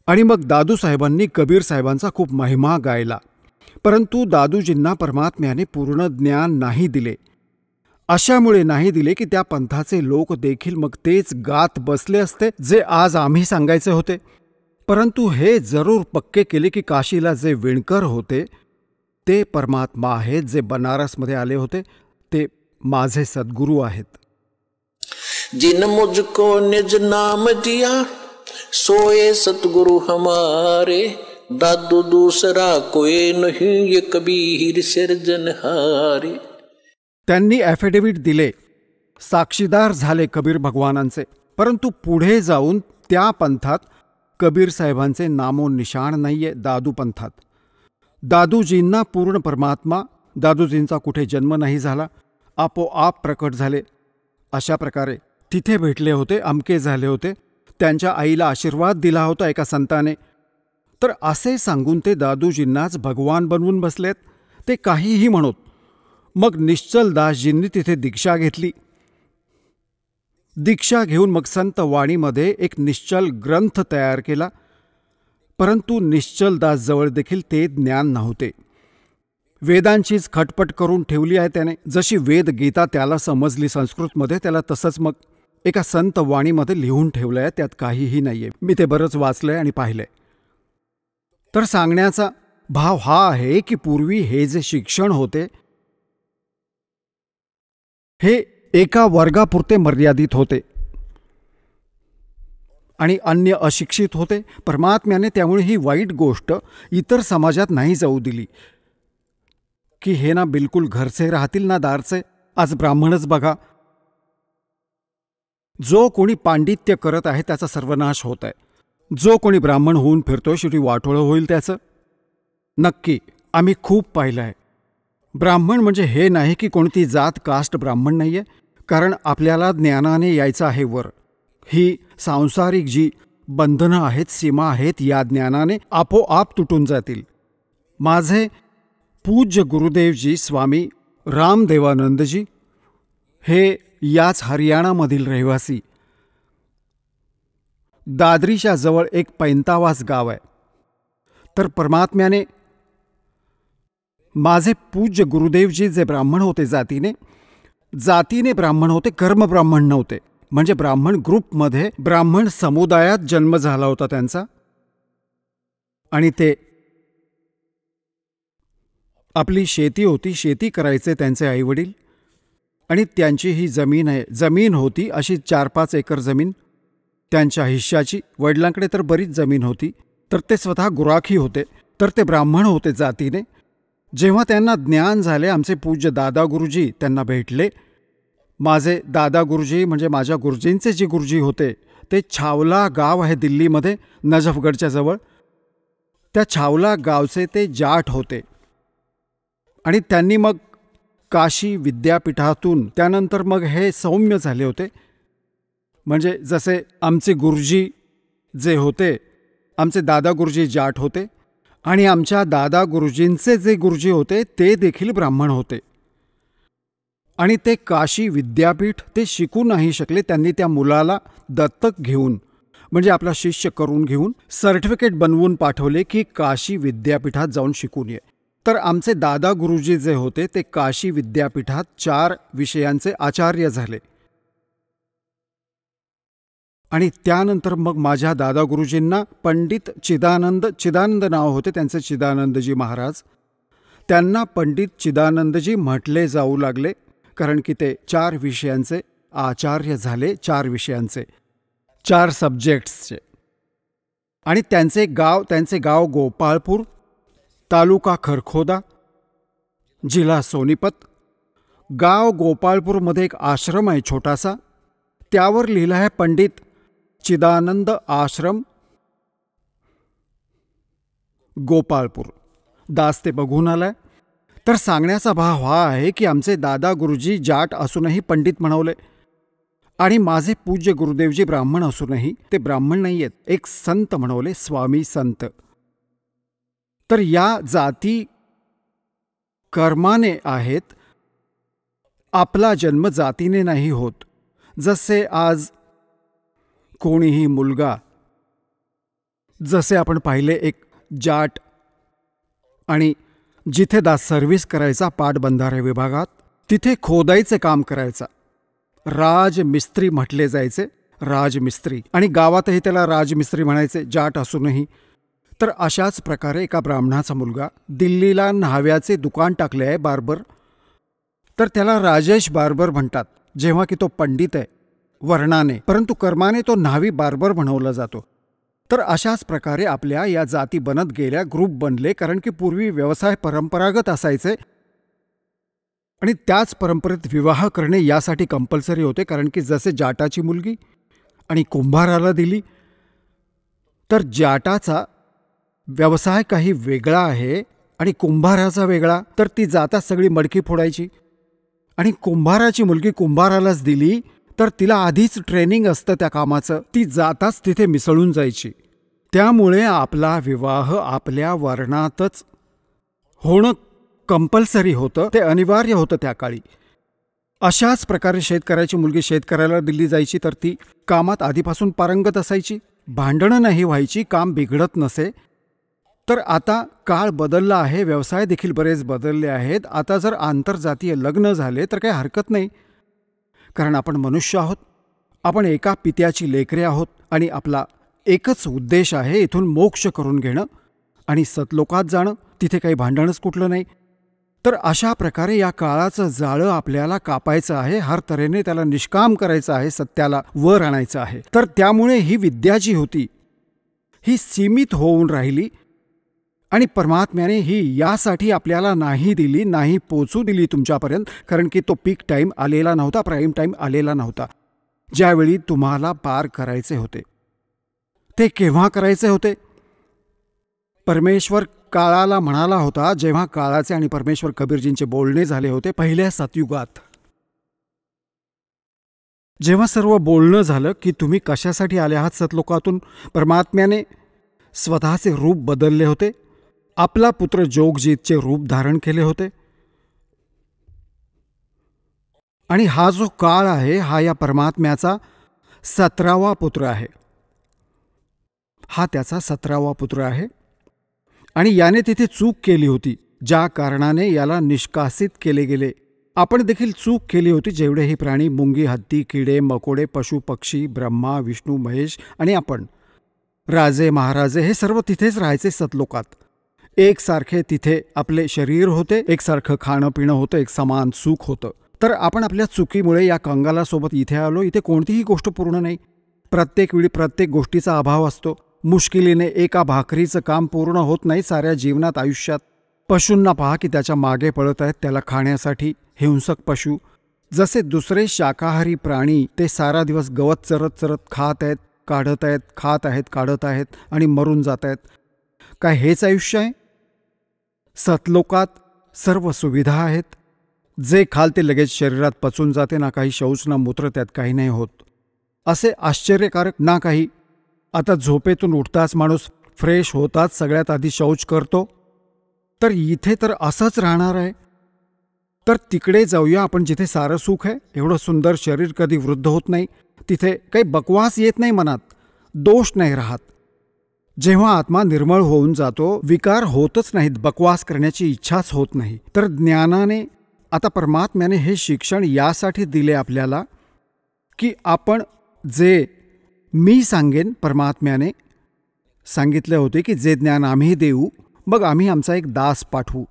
आणि मग दादू साहेबांनी कबीर साहेबांचा खूप महिमा गायला. परंतु दादूजींना परमात्म्याने पूर्ण ज्ञान नाही दिले. अशामुळे नाही दिले की त्या पंथाचे लोक देखील मग तेच गात बसले असते जे आज आम्ही सांगायचे होते. परंतु हे जरूर पक्के केले की काशीला जे विणकर होते ते परमात्मा आहेत, जे बनारसमध्ये आले होते ते माझे सद्गुरू आहेत. जिन मुझको निज नाम दिया सोए सतगुरु हमारे, दादू दूसरा कोई नहीं ये कबीर सिरजनहारे. त्यांनी ॲफिडेव्हिट दिले, साक्षीदार झाले कबीर भगवानांचे. परंतु पुढे जाऊन त्या पंथात कबीर साहेबांचे नामोनिशाण नाहीये. दादू पंथात दादूजींना पूर्ण परमात्मा, दादूजींचा कुठे जन्म नाही झाला, आपोआप प्रकट झाले. अशा प्रकारे तिथे भेटले होते, अमके झाले होते, त्यांच्या आईला आशीर्वाद दिला होता एका संताने. तर असे सांगून ते दादूजींनाच भगवान बनवून बसलेत. ते काहीही म्हणत. मग निश्चल दासजींनी तिथे दीक्षा घेतली. दीक्षा घेऊन मग संत वाणीमध्ये एक निश्चल ग्रंथ तयार केला. परंतु निश्चल दासजवळ देखील ते ज्ञान नव्हते. वेदांचीच खटपट करून ठेवली आहे त्याने. जशी वेद गीता त्याला समजली संस्कृतमध्ये, त्याला तसंच मग एका संत वाणीमध्ये लिहून ठेवलं आहे. त्यात काहीही नाही आहे. मी ते बरंच वाचलंय आणि पाहिलंय. तर सांगण्याचा भाव हा आहे की पूर्वी हे जे शिक्षण होते हे एका वर्गापुरते मर्यादित होते आणि अन्य अशिक्षित होते. परमात्म्याने त्यामुळे ही वाईट गोष्ट इतर समाजात नाही जाऊ दिली की हे ना बिलकुल घरचे राहतील ना दारचे. आज ब्राह्मणच बघा, जो कोणी पांडित्य करत आहे त्याचा सर्वनाश होत आहे. जो कोणी ब्राह्मण होऊन फिरतोय शेवटी वाटोळं होईल त्याचं. नक्की आम्ही खूप पाहिलं आहे. ब्राह्मण म्हणजे हे नाही की कोणती जात कास्ट ब्राह्मण नाही आहे, कारण आपल्याला ज्ञानाने यायचं आहे वर. ही सांसारिक जी बंधनं आहेत, सीमा आहेत, या ज्ञानाने आपोआप तुटून जातील. माझे पूज्य गुरुदेवजी स्वामी रामदेवानंदजी हे याच हरियाणामधील रहिवासी, दादरीच्या जवळ एक 45 गाव आहे. तर परमात्म्याने माझे पूज्य गुरुदेवजी जे ब्राह्मण होते, जातीने ब्राह्मण होते, कर्म ब्राह्मण नव्हते. म्हणजे ब्राह्मण ग्रुपमध्ये, ब्राह्मण समुदायात जन्म झाला होता त्यांचा. आणि ते आपली शेती होती, शेती करायचे त्यांचे आईवडील. आणि त्यांची ही जमीन होती अशी 4-5 एकर जमीन त्यांच्या हिश्श्याची. वडिलांकडे तर बरीच जमीन होती. तर ते स्वतः गुराखी होते. तर ते ब्राह्मण होते जातीने. जेव्हा त्यांना ज्ञान झाले, आमचे पूज्य दादा गुरुजी त्यांना भेटले. माझे दादा गुरुजी म्हणजे माझ्या गुरुजींचे जे गुरुजी होते ते छावला गाव आहे दिल्लीमध्ये, नजफगडच्या जवळ. त्या छावला गावचे ते जाट होते आणि त्यांनी मग काशी विद्यापीठातून त्यानंतर मग हे सौम्य झाले होते. म्हणजे जसे आमचे गुरुजी जे होते, आमचे दादा गुरुजी जाट होते आणि आमच्या दादा गुरुजींचे जे गुरुजी होते ते देखील ब्राह्मण होते. आणि ते काशी विद्यापीठ ते शिकू नाही शकले. त्यांनी त्या मुलाला दत्तक घेऊन म्हणजे आपला शिष्य करून घेऊन सर्टिफिकेट बनवून पाठवले की काशी विद्यापीठात जाऊन शिकून ये. तर आमचे दादा गुरुजी जे होते ते काशी विद्यापीठात 4 विषयांचे आचार्य झाले. आणि त्यानंतर मग माझ्या दादा गुरुजींना पंडित चिदानंद नाव होते त्यांचे, चिदानंदजी महाराज. त्यांना पंडित चिदानंदजी म्हटले जाऊ लागले कारण की ते 4 विषयांचे आचार्य झाले, 4 विषयांचे, 4 सब्जेक्ट्सचे. आणि त्यांचे गाव गोपाळपूर, तालुका खरखोदा, जिल्हा सोनीपत. गाव गोपाळपूरमध्ये एक आश्रम आहे छोटासा, त्यावर लिहिलं आहे पंडित चिदानंद आश्रम गोपाळपूर. दास ते बघून आलाय. तर सांगण्याचा भाव हा आहे की आमचे दादा गुरुजी जाट असूनही पंडित म्हणवले आणि माझे पूज्य गुरुदेवजी ब्राह्मण असूनही ते ब्राह्मण नाही आहेत, एक संत म्हणवले, स्वामी संत. तर या जाती कर्माने आहेत. आपला जन्म जातीने नाही होत. जसे आज कोणीही मुलगा, जसे आपण पाहिले एक जाट आणि जिथे दास सर्व्हिस करायचा पाटबंधारे विभागात, तिथे खोदाईचे काम करायचा, राजमिस्त्री म्हटले जायचे, राजमिस्त्री. आणि गावातही त्याला राजमिस्त्री म्हणायचे जाट असूनही. तर अशाच प्रकारे एका ब्राह्मणाचा मुलगा दिल्लीला न्हाव्याचे दुकान टाकले आहे, बार्बर. तर त्याला राजेश बार्बर म्हणतात, जेव्हा की तो पंडित आहे वर्णाने, परंतु कर्माने तो न्हावी बार्बर म्हणवला जातो. तर अशाच प्रकारे आपल्या या जाती बनत गेल्या, ग्रुप बनले. कारण की पूर्वी व्यवसाय परंपरागत असायचे आणि त्याच परंपरेत विवाह करणे यासाठी कंपल्सरी होते. कारण की जसे जाटाची मुलगी आणि कुंभाराला दिली, तर जाटाचा व्यवसाय काही वेगळा आहे आणि कुंभाराचा वेगळा. तर ती जाता सगळी मडकी फोडायची. आणि कुंभाराची मुलगी कुंभारालाच दिली तर तिला आधीच ट्रेनिंग असतं त्या कामाचं, ती जाताच तिथे मिसळून जायची. त्यामुळे आपला विवाह आपल्या वर्णातच होणं कंपल्सरी होतं, ते अनिवार्य होतं त्या काळी. अशाच प्रकारे शेतकऱ्याची मुलगी शेतकऱ्याला दिली जायची, तर ती कामात आधीपासून पारंगत असायची, भांडणं नाही व्हायची, काम बिघडत नसे. तर आता काळ बदलला आहे, व्यवसाय देखील बरेच बदलले आहेत. आता जर आंतरजातीय लग्न झाले तर काही हरकत नाही, कारण आपण मनुष्य आहोत, आपण एका पित्याची लेकरे आहोत आणि आपला एकच उद्देश आहे, इथून मोक्ष करून घेणं आणि सतलोकात जाणं. तिथे काही भांडणच कुठलं नाही. तर अशा प्रकारे या काळाचं जाळं आपल्याला कापायचं आहे, हर तऱ्हेने त्याला निष्काम करायचं आहे, सत्याला वर आणायचं आहे. तर त्यामुळे ही विद्या जी होती ही सीमित होऊन राहिली आणि परमात्म्याने ही यासाठी आपल्याला नाही दिली, नाही पोचू दिली तुमच्यापर्यंत, कारण की तो पीक टाईम आलेला नव्हता, प्राईम टाईम आलेला नव्हता. ज्यावेळी तुम्हाला पार करायचे होते ते केव्हा करायचे होते? परमेश्वर काळाला म्हणाला होता, जेव्हा काळाचे आणि परमेश्वर कबीरजींचे बोलणे झाले होते पहिल्या सतयुगात. जेव्हा सर्व बोलणं झालं की तुम्ही कशासाठी आले आहात सतलोकातून, परमात्म्याने स्वतःचे रूप बदलले होते, आपला पुत्र जोगजीतचे रूप धारण केले होते. आणि हा जो काळ आहे हा या परमात्म्याचा 17वा पुत्र आहे. हा त्याचा 17वा पुत्र आहे आणि याने तिथे चूक केली होती, ज्या कारणाने याला निष्कासित केले गेले. आपण देखील चूक केली होती. जेवढेही प्राणी, मुंगी, हत्ती, किडे, मकोडे, पशु, पक्षी, ब्रह्मा, विष्णू, महेश आणि आपण, राजे, महाराजे, हे सर्व तिथेच राहायचे सतलोकात. एकसारखे तिथे आपले शरीर होते, एकसारखं खाणं पिणं होतं, एक समान सुख होतं. तर आपण आपल्या चुकीमुळे या कंगालासोबत इथे आलो. इथे कोणतीही गोष्ट पूर्ण नाही. प्रत्येक वेळी प्रत्येक गोष्टीचा अभाव असतो. मुश्किलीने एका भाकरीचं काम पूर्ण होत नाही साऱ्या जीवनात, आयुष्यात. पशूंना पहा की त्याच्या मागे पळत आहेत त्याला खाण्यासाठी, हिंसक पशु. जसे दुसरे शाकाहारी प्राणी ते सारा दिवस गवत चरत चरत खात आहेत, काढत आहेत, खात आहेत, काढत आहेत आणि मरून जात आहेत. काय हेच आयुष्य आहे? सतलोकात सर्व सुविधा आहेत. जे खाल ते लगेच शरीरात पचून जाते, ना काही शौच ना मूत्र, त्यात काही नाही होत. असे आश्चर्यकारक ना काही. आता झोपेतून उठताच माणूस फ्रेश होताच सगळ्यात आधी शौच करतो. तर इथे तर असंच राहणार आहे. तर तिकडे जाऊया आपण जिथे सारं सुख आहे. एवढं सुंदर शरीर कधी वृद्ध होत नाही. तिथे काही बकवास येत नाही, मनात दोष नाही राहत. जेव्हा आत्मा निर्मळ होऊन जातो, विकार होतच नाहीत, बकवास करण्याची इच्छाच होत नाही. तर ज्ञानाने, आता परमात्म्याने हे शिक्षण यासाठी दिले आपल्याला की आपण जे मी सांगेन, परमात्म्याने सांगितले होते की जे ज्ञान आम्ही देऊ, मग आम्ही आमचा एक दास पाठवू.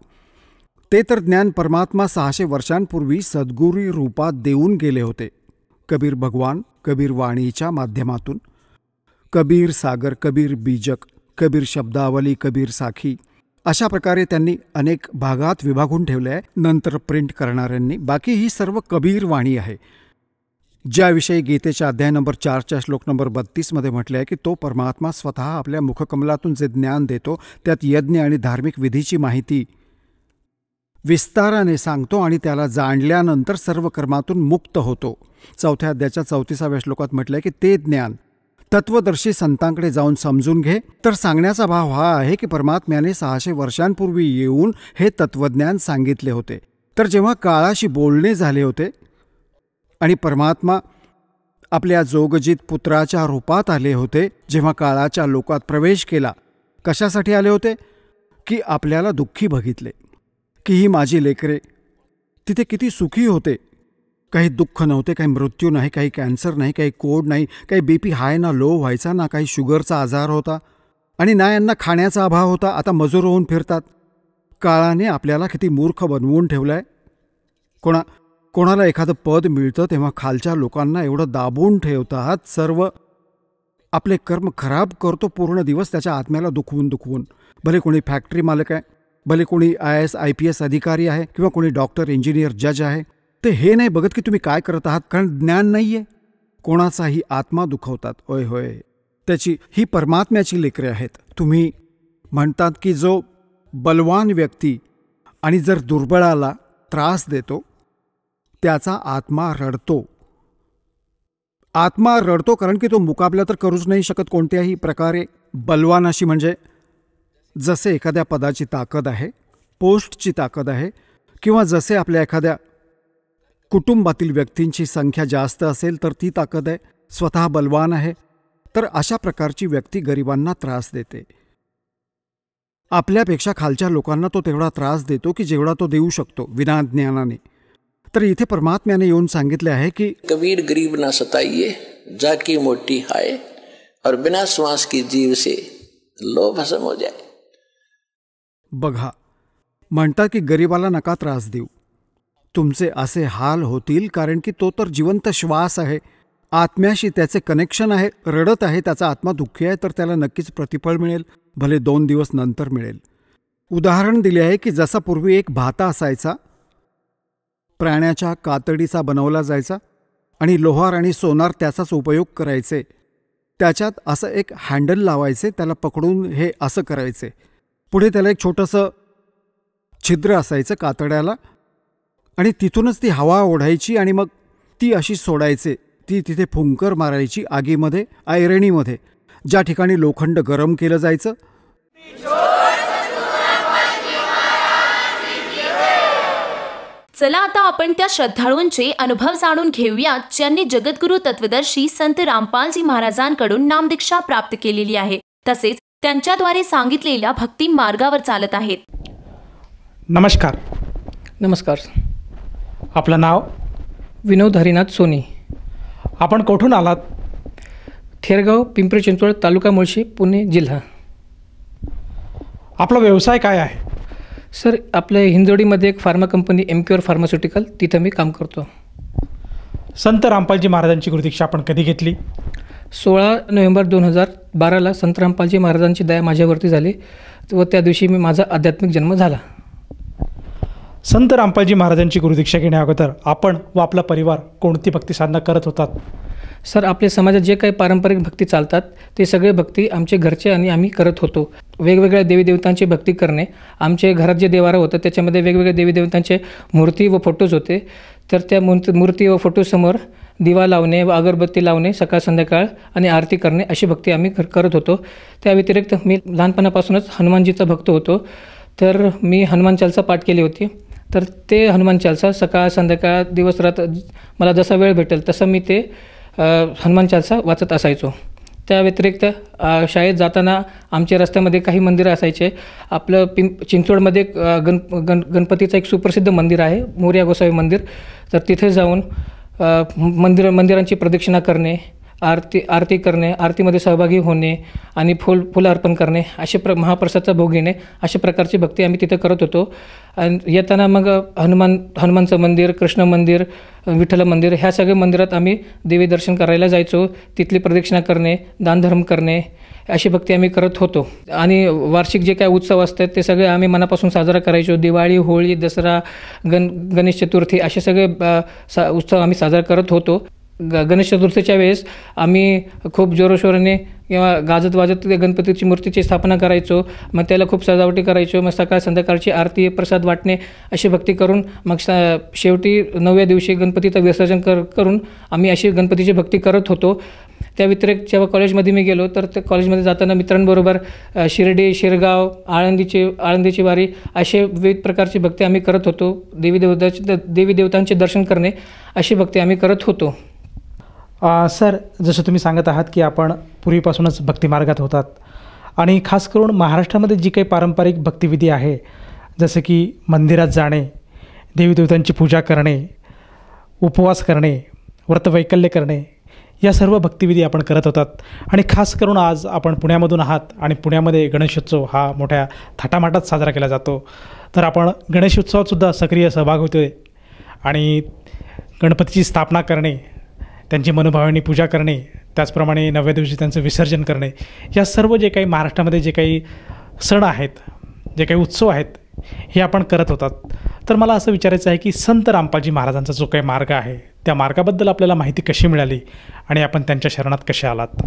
ते तर ज्ञान परमात्मा 600 वर्षांपूर्वी सद्गुरू रूपात देऊन गेले होते. कबीर भगवान, कबीर वाणीच्या माध्यमातून. कबीर सागर, कबीर बीजक, कबीर शब्दावली, कबीर साखी, अशा प्रकारे त्यांनी अनेक भागात विभागून ठेवले आहे. नंतर प्रिंट करणाऱ्यांनी. बाकी ही सर्व कबीर वाणी आहे, ज्याविषयी गीतेच्या अध्याय नंबर 4च्या श्लोक नंबर 32मध्ये म्हटले आहे की तो परमात्मा स्वतः आपल्या मुखकमलातून जे ज्ञान देतो त्यात यज्ञ आणि धार्मिक विधीची माहिती विस्ताराने सांगतो आणि त्याला जाणल्यानंतर सर्व कर्मातून मुक्त होतो. 4थ्या अध्यायाच्या 34व्या श्लोकात म्हटलं आहे की ते ज्ञान तत्वदर्शी संतांकडे जाऊन समजून घे. तर सांगण्याचा भाव हा आहे की परमात्म्याने 600 वर्षांपूर्वी येऊन हे तत्वज्ञान सांगितले होते. तर जेव्हा काळाशी बोलणे झाले होते आणि परमात्मा आपल्या जोगजित पुत्राच्या रूपात आले होते, जेव्हा काळाच्या लोकात प्रवेश केला, कशासाठी आले होते? की आपल्याला दुःखी बघितले की ही माझी लेकरे तिथे किती सुखी होते. काही दुःख नव्हते, काही मृत्यू नाही, काही कॅन्सर नाही, काही कोड नाही, काही BP हाय ना लो व्हायचा, ना काही शुगरचा आजार होता आणि ना यांना खाण्याचा अभाव होता. आता मजूर होऊन फिरतात. काळाने आपल्याला किती मूर्ख बनवून ठेवलं आहे. कोणाला एखादं पद मिळतं तेव्हा खालच्या लोकांना एवढं दाबून ठेवतात. सर्व आपले कर्म खराब करतो पूर्ण दिवस त्याच्या आत्म्याला दुखवून. भले कोणी फॅक्टरी मालक आहे, भले कोणी IAS IPS अधिकारी आहे किंवा कोणी डॉक्टर, इंजिनियर, जज आहे, ते हे नाही बघत की तुम्ही काय करत आहात, कारण ज्ञान नाही आहे. कोणाचाही आत्मा दुखवतात. होय होय, त्याची ही परमात्म्याची लेकरे आहेत. तुम्ही म्हणतात की जो बलवान व्यक्ती आणि जर दुर्बळाला त्रास देतो त्याचा आत्मा रडतो. आत्मा रडतो कारण की तो मुकाबला तर करूच नाही शकत कोणत्याही प्रकारे. बलवानाशी म्हणजे जसे एखाद्या पदाची ताकद आहे, पोस्टची ताकद आहे, किंवा जसे आपल्या एखाद्या कुटुंबातील व्यक्तींची संख्या जास्त असेल तर ती ताकद आहे, स्वतः बलवान आहे. तर अशा प्रकारची व्यक्ती गरिबांना त्रास देते. आपल्यापेक्षा खालच्या लोकांना तो तेवढा त्रास देतो की जेवढा तो देऊ शकतो विना ज्ञानाने. तर इथे परमात्म्याने येऊन सांगितले आहे की कबीर गरीब ना सताइए, जाकी मोटी हाय, और बिना श्वास की जीव से लोभ भस्म हो जाए. बघा, म्हणतात की गरिबाला नका त्रास देऊ, तुमचे असे हाल होतील, कारण की तो तर जिवंत श्वास आहे, आत्म्याशी त्याचे कनेक्शन आहे, रडत आहे, त्याचा आत्मा दुःखी आहे, तर त्याला नक्कीच प्रतिफळ मिळेल, भले 2 दिवस नंतर मिळेल. उदाहरण दिले आहे की जसा पूर्वी एक भाता असायचा, प्राण्याच्या कातडीचा बनवला जायचा आणि लोहार आणि सोनार त्याचाच उपयोग करायचे. त्याच्यात असं एक हँडल लावायचे, त्याला पकडून हे असं करायचे, पुढे त्याला एक छोटंसं छिद्र असायचं कातड्याला आणि तिथूनच ती हवा ओढायची आणि मग ती अशी सोडायचे. ती तिथे फुंकर मारायची आगीमध्ये, ऐरणीमध्ये, ज्या ठिकाणी लोखंड गरम केलं जायचं. चला आता आपण त्या श्रद्धाळूंचे अनुभव जाणून घेऊयात ज्यांनी जगद्गुरू तत्वदर्शी संत रामपालजी महाराजांकडून नामदीक्षा प्राप्त केलेली आहे, तसेच त्यांच्याद्वारे सांगितलेल्या भक्ती मार्गावर चालत आहेत. नमस्कार. आपलं नाव? विनोद हरिनाथ सोनी. आपण कुठून आलात? थेरगाव, पिंपरी चिंचवड, तालुका मुळशी, पुणे जिल्हा. आपला व्यवसाय काय आहे? सर, आपल्या हिंजवडीमध्ये एक फार्मा कंपनी MQR फार्मास्युटिकल, तिथं मी काम करतो. संत रामपालजी महाराजांची गुरुदीक्षा आपण कधी घेतली? 16 नोव्हेंबर 2012ला संत रामपालजी महाराजांची दया माझ्यावरती झाली व त्या दिवशी माझा आध्यात्मिक जन्म झाला. संत रामपालजी महाराजांची गुरुदीक्षा घेण्या अगोदर आपण व आपला परिवार कोणती भक्ती साधना करत होतात? सर, आपल्या समाजात जे काही पारंपरिक भक्ती चालतात ते सगळे भक्ती आमचे घरचे आणि आम्ही करत होतो. वेगवेगळ्या देवीदेवतांची भक्ती करणे. आमचे घरात जे देवारं होतं त्याच्यामध्ये वेगवेगळ्या देवीदेवतांचे मूर्ती व फोटोज होते. तर त्या मूर्ती व फोटोसमोर दिवा लावणे व अगरबत्ती लावणे सकाळ संध्याकाळ आणि आरती करणे अशी भक्ती आम्ही करत होतो. त्या व्यतिरिक्त मी लहानपणापासूनच हनुमानजीचा भक्त होतो. तर मी हनुमान चालीसा पाठ केली होती. तर ते हनुमान चालीसा सकाळ संध्याकाळ दिवस रात्र मला जसा वेळ भेटेल तसं मी ते हनुमान चालीसा वाचत असायचो. त्या व्यतिरिक्त शाळेत जाताना आमच्या रस्त्यामध्ये काही मंदिरं असायचे. आपलं चिंचवडमध्ये गणपतीचं एक सुप्रसिद्ध मंदिर आहे, मोरया गोसावी मंदिर. तर तिथे जाऊन मंदिरांची प्रदक्षिणा करणे, आरती करणे, आरतीमध्ये सहभागी होणे आणि फुलं अर्पण करणे, असे महाप्रसादचा भोग घेणे, अशा प्रकारची भक्ती आम्ही तिथे करत होतो. आणि येताना मग हनुमानचं मंदिर, कृष्ण मंदिर, विठ्ठल मंदिर ह्या सगळ्या मंदिरात आम्ही देवी दर्शन करायला जायचो. तिथली प्रदक्षिणा करणे, दानधर्म करणे अशी भक्ती आम्ही करत होतो. आणि वार्षिक जे काय उत्सव असतात ते सगळे आम्ही मनापासून साजरा करायचो. दिवाळी, होळी, दसरा, गणेश चतुर्थी असे सगळे उत्सव आम्ही साजरा करत होतो. गणेश चतुर्थीच्या वेळेस आम्ही खूप जोरशोराने किंवा गाजत वाजत गणपतीची मूर्तीची स्थापना करायचो. मग त्याला खूप सजावटी करायचो. मग सकाळ संध्याकाळची आरती, प्रसाद वाटणे अशी भक्ती करून मग शेवटी 9व्या दिवशी गणपतीचं विसर्जन करून आम्ही अशी गणपतीची भक्ती करत होतो. त्या व्यतिरिक्त जेव्हा कॉलेजमध्ये मी गेलो तर त्या कॉलेजमध्ये जाताना मित्रांबरोबर शिर्डी, शिरगाव, आळंदीची वारी असे विविध प्रकारची भक्ती आम्ही करत होतो. देवी देवतांचे दर्शन करणे अशी भक्ती आम्ही करत होतो. सर, जसं तुम्ही सांगत आहात की आपण पूर्वीपासूनच भक्तिमार्गात होतात आणि खास करून महाराष्ट्रामध्ये जी काही पारंपरिक भक्तिविधी आहे, जसं की मंदिरात जाणे, देवीदेवतांची पूजा करणे, उपवास करणे, व्रतवैकल्य करणे, या सर्व भक्तिविधी आपण करत होतात. आणि खास करून आज आपण पुण्यामधून आहात आणि पुण्यामध्ये गणेशोत्सव हा मोठ्या थाटामाटात साजरा केला जातो. तर आपण गणेशोत्सवातसुद्धा सक्रिय सहभाग होतोय आणि गणपतीची स्थापना करणे, त्यांची मनोभावाने पूजा करणे, त्याचप्रमाणे 9व्या दिवशी त्यांचं विसर्जन करणे, या सर्व जे काही महाराष्ट्रामध्ये जे काही सण आहेत, जे काही उत्सव आहेत, हे आपण करत होतात. तर मला असं विचारायचं आहे की संत रामपालजी महाराजांचा जो काही मार्ग आहे त्या मार्गाबद्दल आपल्याला माहिती कशी मिळाली आणि आपण त्यांच्या शरणात कसे आलात?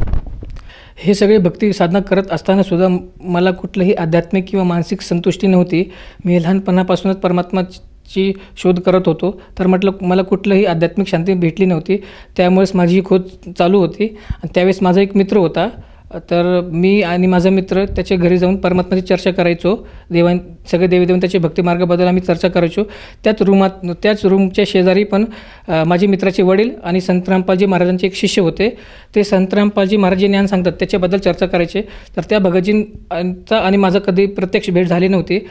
हे सगळे भक्ती साधना करत असतानासुद्धा मला कुठलंही आध्यात्मिक किंवा मानसिक संतुष्टी नव्हती. मी लहानपणापासूनच परमात्माची शोध करत होतो. तर म्हटलं मला कुठलंही आध्यात्मिक शांती भेटली नव्हती. त्यामुळेच माझी ही खोज चालू होती. आणि त्यावेळेस माझा एक मित्र होता. तर मी आणि माझा मित्र त्याच्या घरी जाऊन परमात्माची चर्चा करायचो. सगळे देवीदेवतांच्या भक्तिमार्गाबद्दल आम्ही चर्चा करायचो. त्याच रूमच्या शेजारी पण माझे मित्राचे वडील आणि संत रामपालजी महाराजांचे एक शिष्य होते. ते संत रामपालजी महाराज जे ज्ञान सांगतात त्याच्याबद्दल चर्चा करायचे. तर त्या भगतजींचा आणि माझा कधी प्रत्यक्ष भेट झाली नव्हती.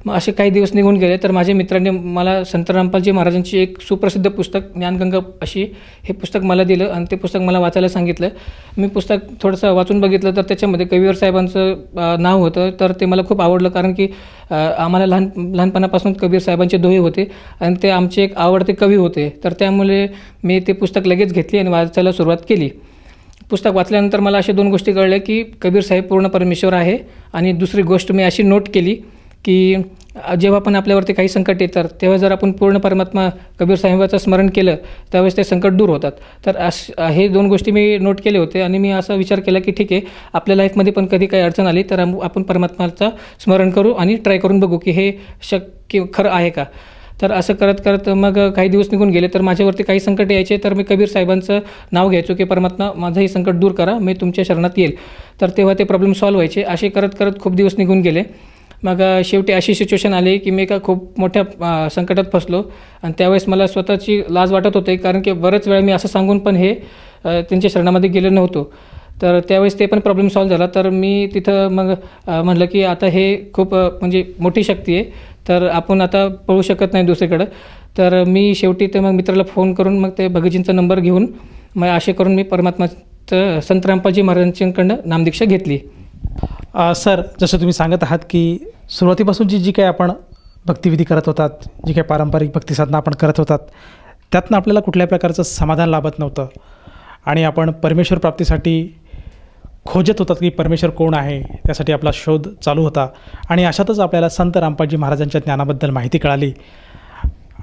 मग असे काही दिवस निघून गेले. तर माझ्या मित्रांनी मला संत रामपालजी महाराजांची एक सुप्रसिद्ध पुस्तक ज्ञानगंगा अशी हे पुस्तक मला दिलं आणि ते पुस्तक मला वाचायला सांगितलं. मी पुस्तक थोडंसं वाचून बघितलं तर त्याच्यामध्ये कविवर साहेबांचं नाव होतं. तर ते मला खूप आवडलं, कारण की आम्हाला लहानपणापासून कबीर साहेबांचे दोहे होते आणि ते आमचे एक आवडते कवी होते. तर त्यामुळे मी ते पुस्तक लगेच घेतली आणि वाचायला सुरुवात केली. पुस्तक वाचल्यानंतर मला अशा 2 गोष्टी कळल्या की कबीर साहेब पूर्ण परमेश्वर आहे. आणि दुसरी गोष्ट मी अशी नोट केली की जेव्हा पण आपल्यावरती काही संकट येतात तेव्हा जर आपण पूर्ण परमात्मा कबीर साहेबाचं स्मरण केलं त्यावेळेस ते संकट दूर होतात. तर हे 2 गोष्टी मी नोट केले होते आणि मी असा विचार केला की ठीक आहे, आपल्या लाईफमध्ये पण कधी काही अडचण आली तर आपण परमात्माचं स्मरण करू आणि ट्राय करून बघू की हे शक्य खरं आहे का. तर असं करत करत मग काही दिवस निघून गेले. तर माझ्यावरती काही संकट यायचे तर मी कबीर साहेबांचं नाव घ्यायचो की परमात्मा माझंही संकट दूर करा, मी तुमच्या शरणात येईल. तर तेव्हा ते प्रॉब्लेम सॉल्व्ह व्हायचे. असे करत करत खूप दिवस निघून गेले. मग शेवटी अशी सिच्युएशन आली की मी खूप मोठ्या संकटात फसलो आणि त्यावेळेस मला स्वतःची लाज वाटत होते, कारण की बरेच वेळा मी असं सांगून पण हे त्यांच्या शरणामध्ये गेलो नव्हतो. तर त्यावेळेस ते पण प्रॉब्लेम सॉल्व्ह झाला. तर मी तिथं मग म्हटलं की आता हे खूप म्हणजे मोठी शक्ती आहे, तर आपण आता पळू शकत नाही दुसरीकडं. तर मी शेवटी ते मग मित्राला फोन करून मग ते भगतजींचा नंबर घेऊन मग असे करून मी परमात्माचं संत रामपालजी महाराजांकडनं नामदीक्षा घेतली. सर, जसं तुम्ही सांगत आहात की सुरुवातीपासूनची जी काही आपण भक्तिविधी करत होतात, जी काही पारंपरिक भक्तिसाधना आपण करत होतात, त्यातनं आपल्याला कुठल्याही प्रकारचं समाधान लाभत नव्हतं आणि आपण परमेश्वर प्राप्तीसाठी खोजत होतात की परमेश्वर कोण आहे, त्यासाठी आपला शोध चालू होता. आणि अशातच आपल्याला संत रामपालजी महाराजांच्या ज्ञानाबद्दल माहिती कळाली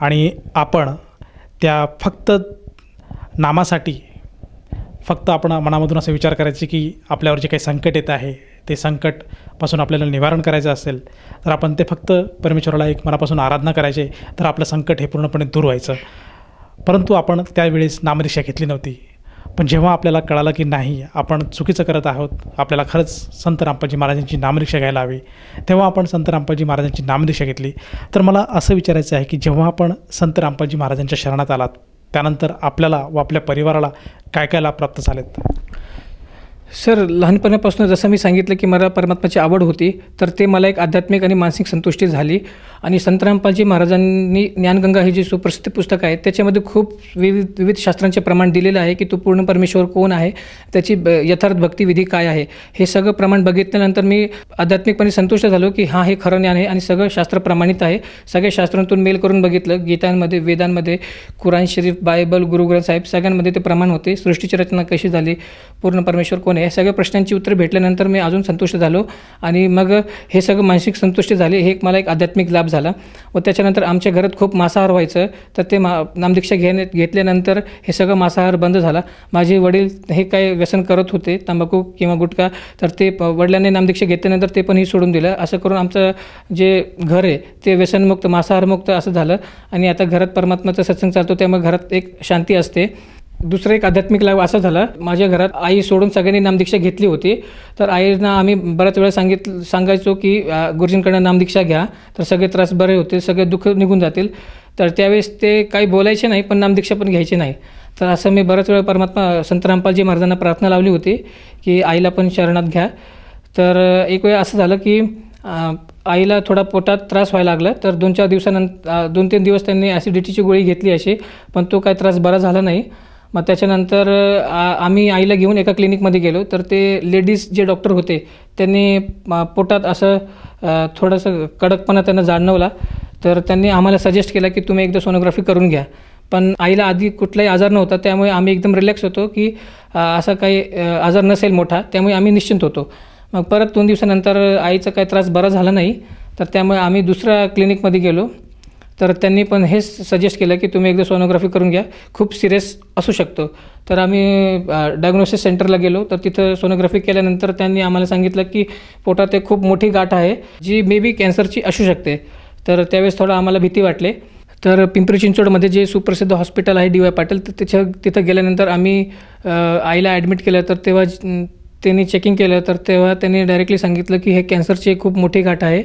आणि आपण त्या फक्त नामासाठी फक्त आपण मनामधून असा विचार करायचे की आपल्यावर जे काही संकट येत आहे ते संकटपासून आपल्याला निवारण करायचं असेल तर आपण ते फक्त परमेश्वराला एक मनापासून आराधना करायचे, तर आपलं संकट हे पूर्णपणे दूर व्हायचं. परंतु आपण त्यावेळेस नामदीक्षा घेतली नव्हती. पण जेव्हा आपल्याला कळालं की नाही आपण चुकीचं करत आहोत, आपल्याला खरंच संत रामपालजी महाराजांची नामदीक्षा घ्यायला हवी, तेव्हा आपण संत रामपालजी महाराजांची नामदीक्षा घेतली. तर मला असं विचारायचं आहे की जेव्हा आपण संत रामपालजी महाराजांच्या शरणात आलात त्यानंतर आपल्याला व आपल्या परिवाराला काय काय लाभ प्राप्त झालेत? सर, लहानपणापासून जसं मी सांगितलं की मला परमात्म्याची आवड होती, तर ते मला एक आध्यात्मिक आणि मानसिक संतुष्टी झाली. आणि संत रामपालजी महाराजांनी ज्ञानगंगा हे जे सुप्रसिद्ध पुस्तक आहे त्याच्यामध्ये खूप विविध शास्त्रांचे प्रमाण दिलेलं आहे की तो पूर्ण परमेश्वर कोण आहे, त्याची यथार्थ भक्तिविधी काय आहे. हे सगळं प्रमाण बघितल्यानंतर मी आध्यात्मिकपणे संतुष्ट झालो की हे खरं ज्ञान आहे आणि सगळं शास्त्र प्रमाणित आहे. सगळ्या शास्त्रांतून मेल करून बघितलं, गीतांमध्ये, वेदांमध्ये, कुराण शरीफ, बायबल, गुरु ग्रंथ साहेब सगळ्यांमध्ये ते प्रमाण होते. सृष्टीची रचना कशी झाली, पूर्ण परमेश्वर कोण आहे, या सगळ्या प्रश्नांची उत्तरे भेटल्यानंतर मी अजून संतुष्ट झालो. आणि मग हे सगळं मानसिक संतुष्टी झाली, हे मला एक आध्यात्मिक लाभ झाला. व त्याच्यानंतर आमच्या घरात खूप मांसाहार व्हायचं, तर ते नामदीक्षा घेतल्यानंतर हे सगळं मांसाहार बंद झाला. माझे वडील हे काय व्यसन करत होते, तंबाखू किंवा गुटखा, तर ते वडिलांनी नामदीक्षा घेतल्यानंतर ते पण ही सोडून दिलं. असं करून आमचं जे घर आहे ते व्यसनमुक्त, मांसाहारमुक्त असं झालं. आणि आता घरात परमात्म्याचा सत्संग चालतो, त्यामुळे घरात एक शांती असते. दुसरं एक आध्यात्मिक लाभ असा झाला, माझ्या घरात आई सोडून सगळ्यांनी नामदीक्षा घेतली होती. तर आईना आम्ही बऱ्याच वेळा सांगायचो की गुरुजींकडनं नामदीक्षा घ्या, तर सगळे त्रास बरे होते, सगळे दुःख निघून जातील. तर त्यावेळेस ते काही बोलायचे नाही, पण नामदीक्षा पण घ्यायची नाही. तर असं मी बऱ्याच वेळा परमात्मा संत रामपालजी महाराजांना प्रार्थना लावली होती की आईला पण शरणात घ्या. तर एक वेळ असं झालं की आईला थोडा पोटात त्रास व्हायला लागला. तर 2-3 दिवस त्यांनी ॲसिडिटीची गोळी घेतली अशी, पण तो काय त्रास बरा झाला नाही. मग त्याच्यानंतर आम्ही आईला घेऊन एका क्लिनिकमध्ये गेलो. तर ते लेडीज जे डॉक्टर होते त्यांनी पोटात असं थोडंसं कडकपणा त्यांना जाणवला. तर त्यांनी आम्हाला सजेस्ट केला की तुम्ही एकदा सोनोग्राफी करून घ्या. पण आईला आधी कुठलाही आजार नव्हता, त्यामुळे आम्ही एकदम रिलॅक्स होतो की असा काही आजार नसेल मोठा, त्यामुळे आम्ही निश्चिंत होतो. मग परत 2 दिवसानंतर आईचा काही त्रास बरा झाला नाही, तर त्यामुळे आम्ही दुसऱ्या क्लिनिकमध्ये गेलो. तर त्यांनी पण हेच सजेस्ट केलं की तुम्ही एकदा सोनोग्राफी करून घ्या, खूप सिरियस असू शकतो. तर आम्ही डायग्नोसिस सेंटरला गेलो. तर तिथं सोनोग्राफी केल्यानंतर त्यांनी आम्हाला सांगितलं की पोटात एक खूप मोठी गाठ आहे, जी मे बी कॅन्सरची असू शकते. तर त्यावेळेस थोडं आम्हाला भीती वाटली. तर पिंपरी चिंचवडमध्ये जे सुप्रसिद्ध हॉस्पिटल आहे DY पाटील, तर तिथं गेल्यानंतर आम्ही आईला ॲडमिट केलं. तर तेव्हा त्यांनी चेकिंग केलं, तर तेव्हा त्यांनी डायरेक्टली सांगितलं की हे कॅन्सरची खूप मोठी गाठ आहे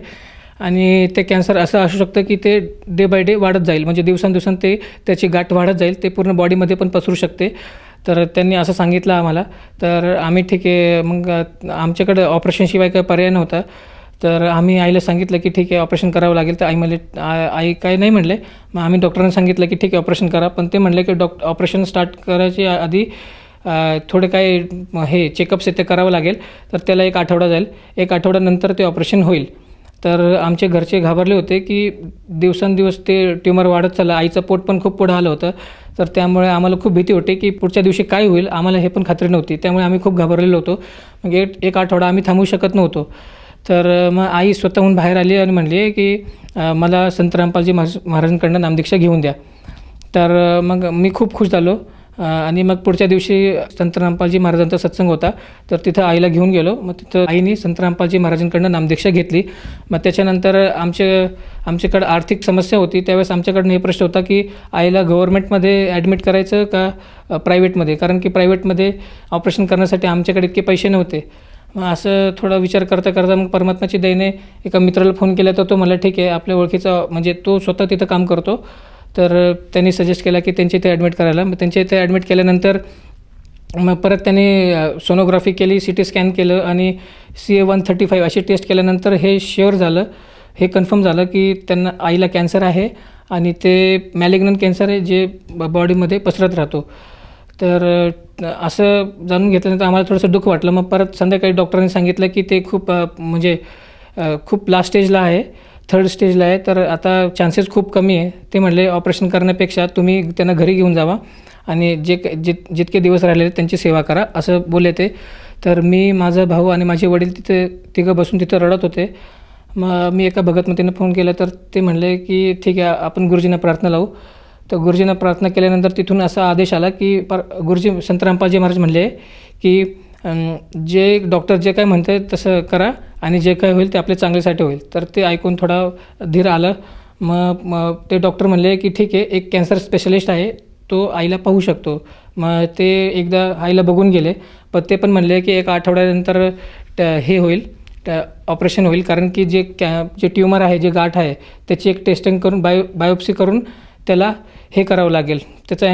आणि ते कॅन्सर असं असू शकतं की ते डे बाय डे वाढत जाईल, म्हणजे दिवसांदिवसांत त्याची गाठ वाढत जाईल, ते पूर्ण बॉडीमध्ये पण पसरू शकते. तर त्यांनी असं सांगितलं आम्हाला. तर आम्ही ठीक आहे, मग आमच्याकडे ऑपरेशनशिवाय काही पर्याय नव्हता. तर आम्ही आईला सांगितलं की ठीक आहे ऑपरेशन करावं लागेल. तर आई काय नाही म्हणले. मग आम्ही डॉक्टरांना सांगितलं की ठीक आहे ऑपरेशन करा. पण ते म्हणले की ऑपरेशन स्टार्ट करायच्या आधी थोडे काही हे चेकअप्स ते करावं लागेल. तर त्याला 1 आठवडा जाईल, 1 आठवड्यानंतर ते ऑपरेशन होईल. तर आमचे घरचे घाबरले होते की दिवसांदिवस ते ट्युमर वाढत चाललं. आईचं पोट पण खूप पुढं आलं होतं. तर त्यामुळे आम्हाला खूप भीती होती की पुढच्या दिवशी काय होईल, आम्हाला हे पण खात्री नव्हती. त्यामुळे आम्ही खूप घाबरलेलो होतो. मग 1 आठवडा आम्ही थांबू शकत नव्हतो. तर मग आई स्वतःहून बाहेर आली आणि म्हणली की मला संत रामपालजी महाराजांकडनं नामदीक्षा घेऊन द्या. तर मग मी खूप खुश झालो. आणि मग पुढच्या दिवशी संत रामपालजी महाराजांचा सत्संग होता. तर तिथं आईला घेऊन गेलो. मग तिथं आईने संत रामपालजी महाराजांकडनं नामदीक्षा घेतली. मग त्याच्यानंतर आमच्याकडं आर्थिक समस्या होती. त्यावेळेस आमच्याकडनं हे प्रश्न होता की आईला गव्हर्नमेंटमध्ये ॲडमिट करायचं का प्रायव्हेटमध्ये, कारण की प्रायव्हेटमध्ये ऑपरेशन करण्यासाठी आमच्याकडे इतके पैसे नव्हते. मग असं थोडा विचार करता करता मग परमात्म्याची दयेने एका मित्राला फोन केला. तर तो मला ठीक आहे, आपल्या ओळखीचा म्हणजे तो स्वतः तिथं काम करतो. तर त्यांनी सजेस्ट केला की त्यांच्या इथे ॲडमिट करायला. मग त्यांच्या इथे ॲडमिट केल्यानंतर मग परत त्यांनी सोनोग्राफी केली, CT स्कॅन केलं आणि CA-135 अशी टेस्ट केल्यानंतर हे शुअर झालं, हे कन्फर्म झालं की त्यांना आईला कॅन्सर आहे आणि ते मॅलिग्नंट कॅन्सर आहे जे बॉडीमध्ये पसरत राहतो. तर असं जाणून घेतल्यानंतर आम्हाला थोडंसं दुःख वाटलं. मग परत संध्याकाळी डॉक्टरांनी सांगितलं की ते खूप लास्ट स्टेजला आहे, 3rd स्टेजला आहे. तर आता चान्सेस खूप कमी आहे. ते म्हणले ऑपरेशन करण्यापेक्षा तुम्ही त्यांना घरी घेऊन जावा आणि जितके दिवस राहिलेले त्यांची सेवा करा, असं बोलले ते. तर मी, माझा भाऊ आणि माझे वडील तिघं बसून तिथं रडत होते. मग मी एका भगतमतीनं फोन केला तर ते म्हणले की ठीक आहे, आपण गुरुजींना प्रार्थना लावू. तर गुरुजींना प्रार्थना केल्यानंतर तिथून असा आदेश आला की गुरुजी संत रामपालजी महाराज म्हणले की जे डॉक्टर जे काय म्हणते तसं करा आणि जे काय होईल ते आपल्या चांगल्यासाठी होईल. तर ते ऐकून थोडा धीर आलं. मग ते डॉक्टर म्हणले की ठीक आहे, एक कॅन्सर स्पेशलिस्ट आहे, तो आईला पाहू शकतो. मग ते एकदा आईला बघून गेले, पण ते पण म्हणले की एक आठवड्यानंतर हे होईल, ऑपरेशन होईल, कारण की जे ट्युमर आहे, जे गाठ आहे, त्याची एक टेस्टिंग करून बायोप्सी करून त्याला हे करावं लागेल, त्याचं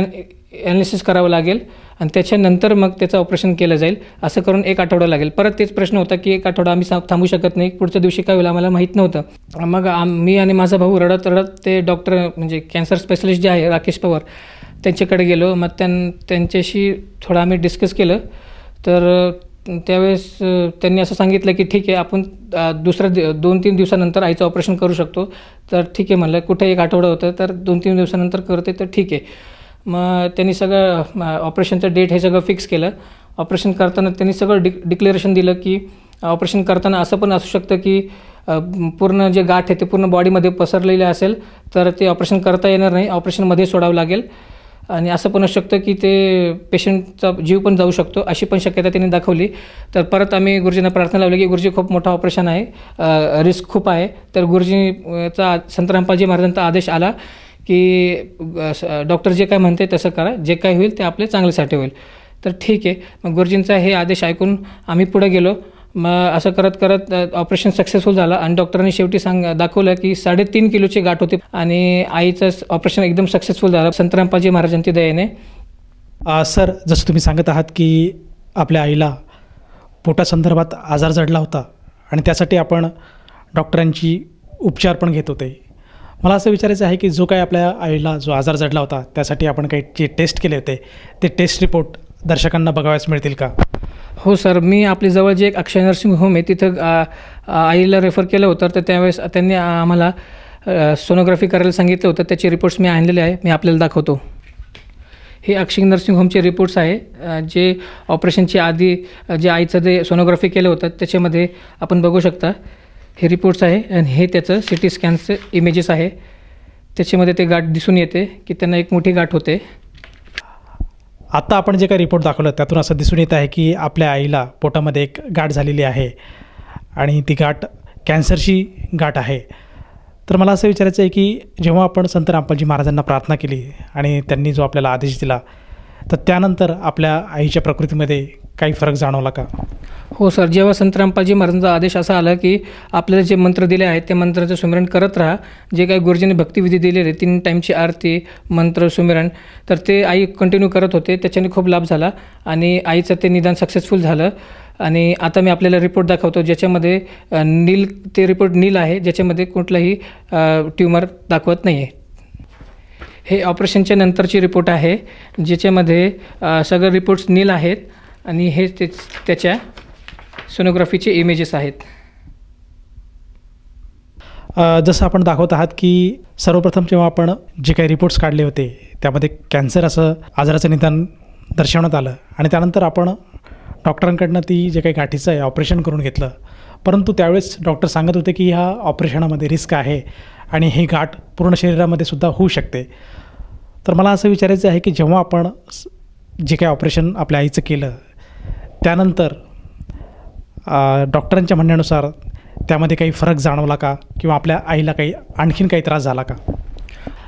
ॲनालिसिस करावं लागेल आणि त्याच्यानंतर मग त्याचं ऑपरेशन केलं जाईल. असं करून एक आठवडा लागेल. परत तेच प्रश्न होता की एक आठवडा आम्ही थांबू शकत नाही, पुढच्या दिवशी काय होईल आम्हाला माहीत नव्हतं. मग मी आणि माझा भाऊ रडत ते डॉक्टर म्हणजे कॅन्सर स्पेशलिस्ट जे आहे राकेश पवार त्यांच्याकडे गेलो. मग त्यांच्याशी थोडं आम्ही डिस्कस केलं. तर त्यावेळेस त्यांनी असं सांगितलं की ठीक आहे, आपण 2-3 दिवसानंतर आईचं ऑपरेशन करू शकतो. तर ठीक आहे म्हणलं. कुठे एक आठवडा होतं, तर 2-3 दिवसानंतर करते तर ठीक आहे. मग त्यांनी सगळं ऑपरेशनचं डेट हे सगळं फिक्स केलं. ऑपरेशन करताना त्यांनी सगळं डिक्लेरेशन दिलं की ऑपरेशन करताना असं पण असू शकतं की पूर्ण जे गाठ आहे ते पूर्ण बॉडीमध्ये पसरलेले असेल तर ते ऑपरेशन करता येणार नाही, ऑपरेशनमध्ये सोडावं लागेल. आणि असं पण असू शकतं की ते पेशंटचा जीव पण जाऊ शकतो, अशी पण शक्यता त्यांनी दाखवली. तर परत आम्ही गुरुजींना प्रार्थना लावली की गुरुजी खूप मोठं ऑपरेशन आहे, रिस्क खूप आहे. तर गुरुजीचा संत रामपालजी महाराजांचा आदेश आला की डॉक्टर जे काय म्हणते तसं करा, जे काय होईल ते आपल्या चांगल्यासाठी होईल. तर ठीक आहे. मग गुरुजींचा हे आदेश ऐकून आम्ही पुढे गेलो. मग असं करत करत ऑपरेशन सक्सेसफुल झालं आणि डॉक्टरांनी शेवटी दाखवलं की 3.5 किलोची गाठ होती आणि आईचं ऑपरेशन एकदम सक्सेसफुल झालं संत रामपालजी महाराजांच्या दयेने. सर, जसं तुम्ही सांगत आहात की आपल्या आईला पोटासंदर्भात आजार जडला होता आणि त्यासाठी आपण डॉक्टरांची उपचार पण घेत होते. मला असं विचारायचं आहे की जो काय आपल्या आईला जो आजार जडला होता त्यासाठी आपण काही जे टेस्ट केले होते ते टेस्ट रिपोर्ट दर्शकांना बघावयास मिळतील का? हो सर, मी आपली जवळ जे एक अक्षय नर्सिंग होम आहे तिथं आईला रेफर केलं होतं. तर त्यावेळेस त्यांनी आम्हाला सोनोग्राफी करायला सांगितलं होतं. त्याचे रिपोर्ट्स मी आणलेले आहे, मी आपल्याला दाखवतो. हे अक्षय नर्सिंग होमचे रिपोर्ट्स आहे, जे ऑपरेशनच्या आधी जे आईचं जे सोनोग्राफी केलं होतं त्याच्यामध्ये आपण बघू शकता. हे रिपोर्ट्स आहे आणि हे त्याचं CT स्कॅनचं इमेजेस आहे. त्याच्यामध्ये ते गाठ दिसून येते की त्यांना एक मोठी गाठ होते. आत्ता आपण जे काही रिपोर्ट दाखवलं त्यातून असं दिसून येत आहे की आपल्या आईला पोटामध्ये एक गाठ झालेली आहे आणि ती गाठ कॅन्सरची गाठ आहे. तर मला असं विचारायचं आहे की जेव्हा आपण संत रामपालजी महाराजांना प्रार्थना केली आणि त्यांनी जो आपल्याला आदेश दिला, तर त्यानंतर आपल्या आईच्या प्रकृतीमध्ये काही फरक जाणवला का? हो सर, जेव्हा संत रामपालजी महाराजांचा आदेश असा आला की आपल्याला जे मंत्र दिले आहेत ते मंत्राचं सुमिरण करत राहा. जे काही गुरुजींनी भक्तिविधी दिलेले 3 टाईमची आरती, मंत्र, सुमिरण, तर ते आई कंटिन्यू करत होते. त्याच्याने खूप लाभ झाला आणि आईचं ते निदान सक्सेसफुल झालं. आणि आता मी आपल्याला रिपोर्ट दाखवतो ज्याच्यामध्ये ते रिपोर्ट नील आहे, ज्याच्यामध्ये कुठलाही ट्युमर दाखवत नाही आहे. हे ऑपरेशनच्या नंतरची रिपोर्ट आहे, ज्याच्यामध्ये सगळे रिपोर्ट्स नील आहेत आणि हे त्याच्या सोनोग्राफीचे इमेजेस आहेत. जसं आपण दाखवत आहात की सर्वप्रथम जेव्हा आपण जे काही रिपोर्ट्स काढले होते त्यामध्ये कॅन्सर असं आजाराचं निदान दर्शवण्यात आलं आणि त्यानंतर आपण डॉक्टरांकडनं ती जे काही गाठीचं आहे ऑपरेशन करून घेतलं. परंतु त्यावेळेस डॉक्टर सांगत होते की ह्या ऑपरेशनामध्ये रिस्क आहे आणि ही गाठ पूर्ण शरीरामध्ये सुद्धा होऊ शकते. तर मला असं विचारायचं आहे की जेव्हा आपण जे काही ऑपरेशन आपल्या आईचं केलं त्यानंतर डॉक्टरांच्या म्हणण्यानुसार त्यामध्ये काही फरक जाणवला का किंवा आपल्या आईला आणखीन काही त्रास झाला का?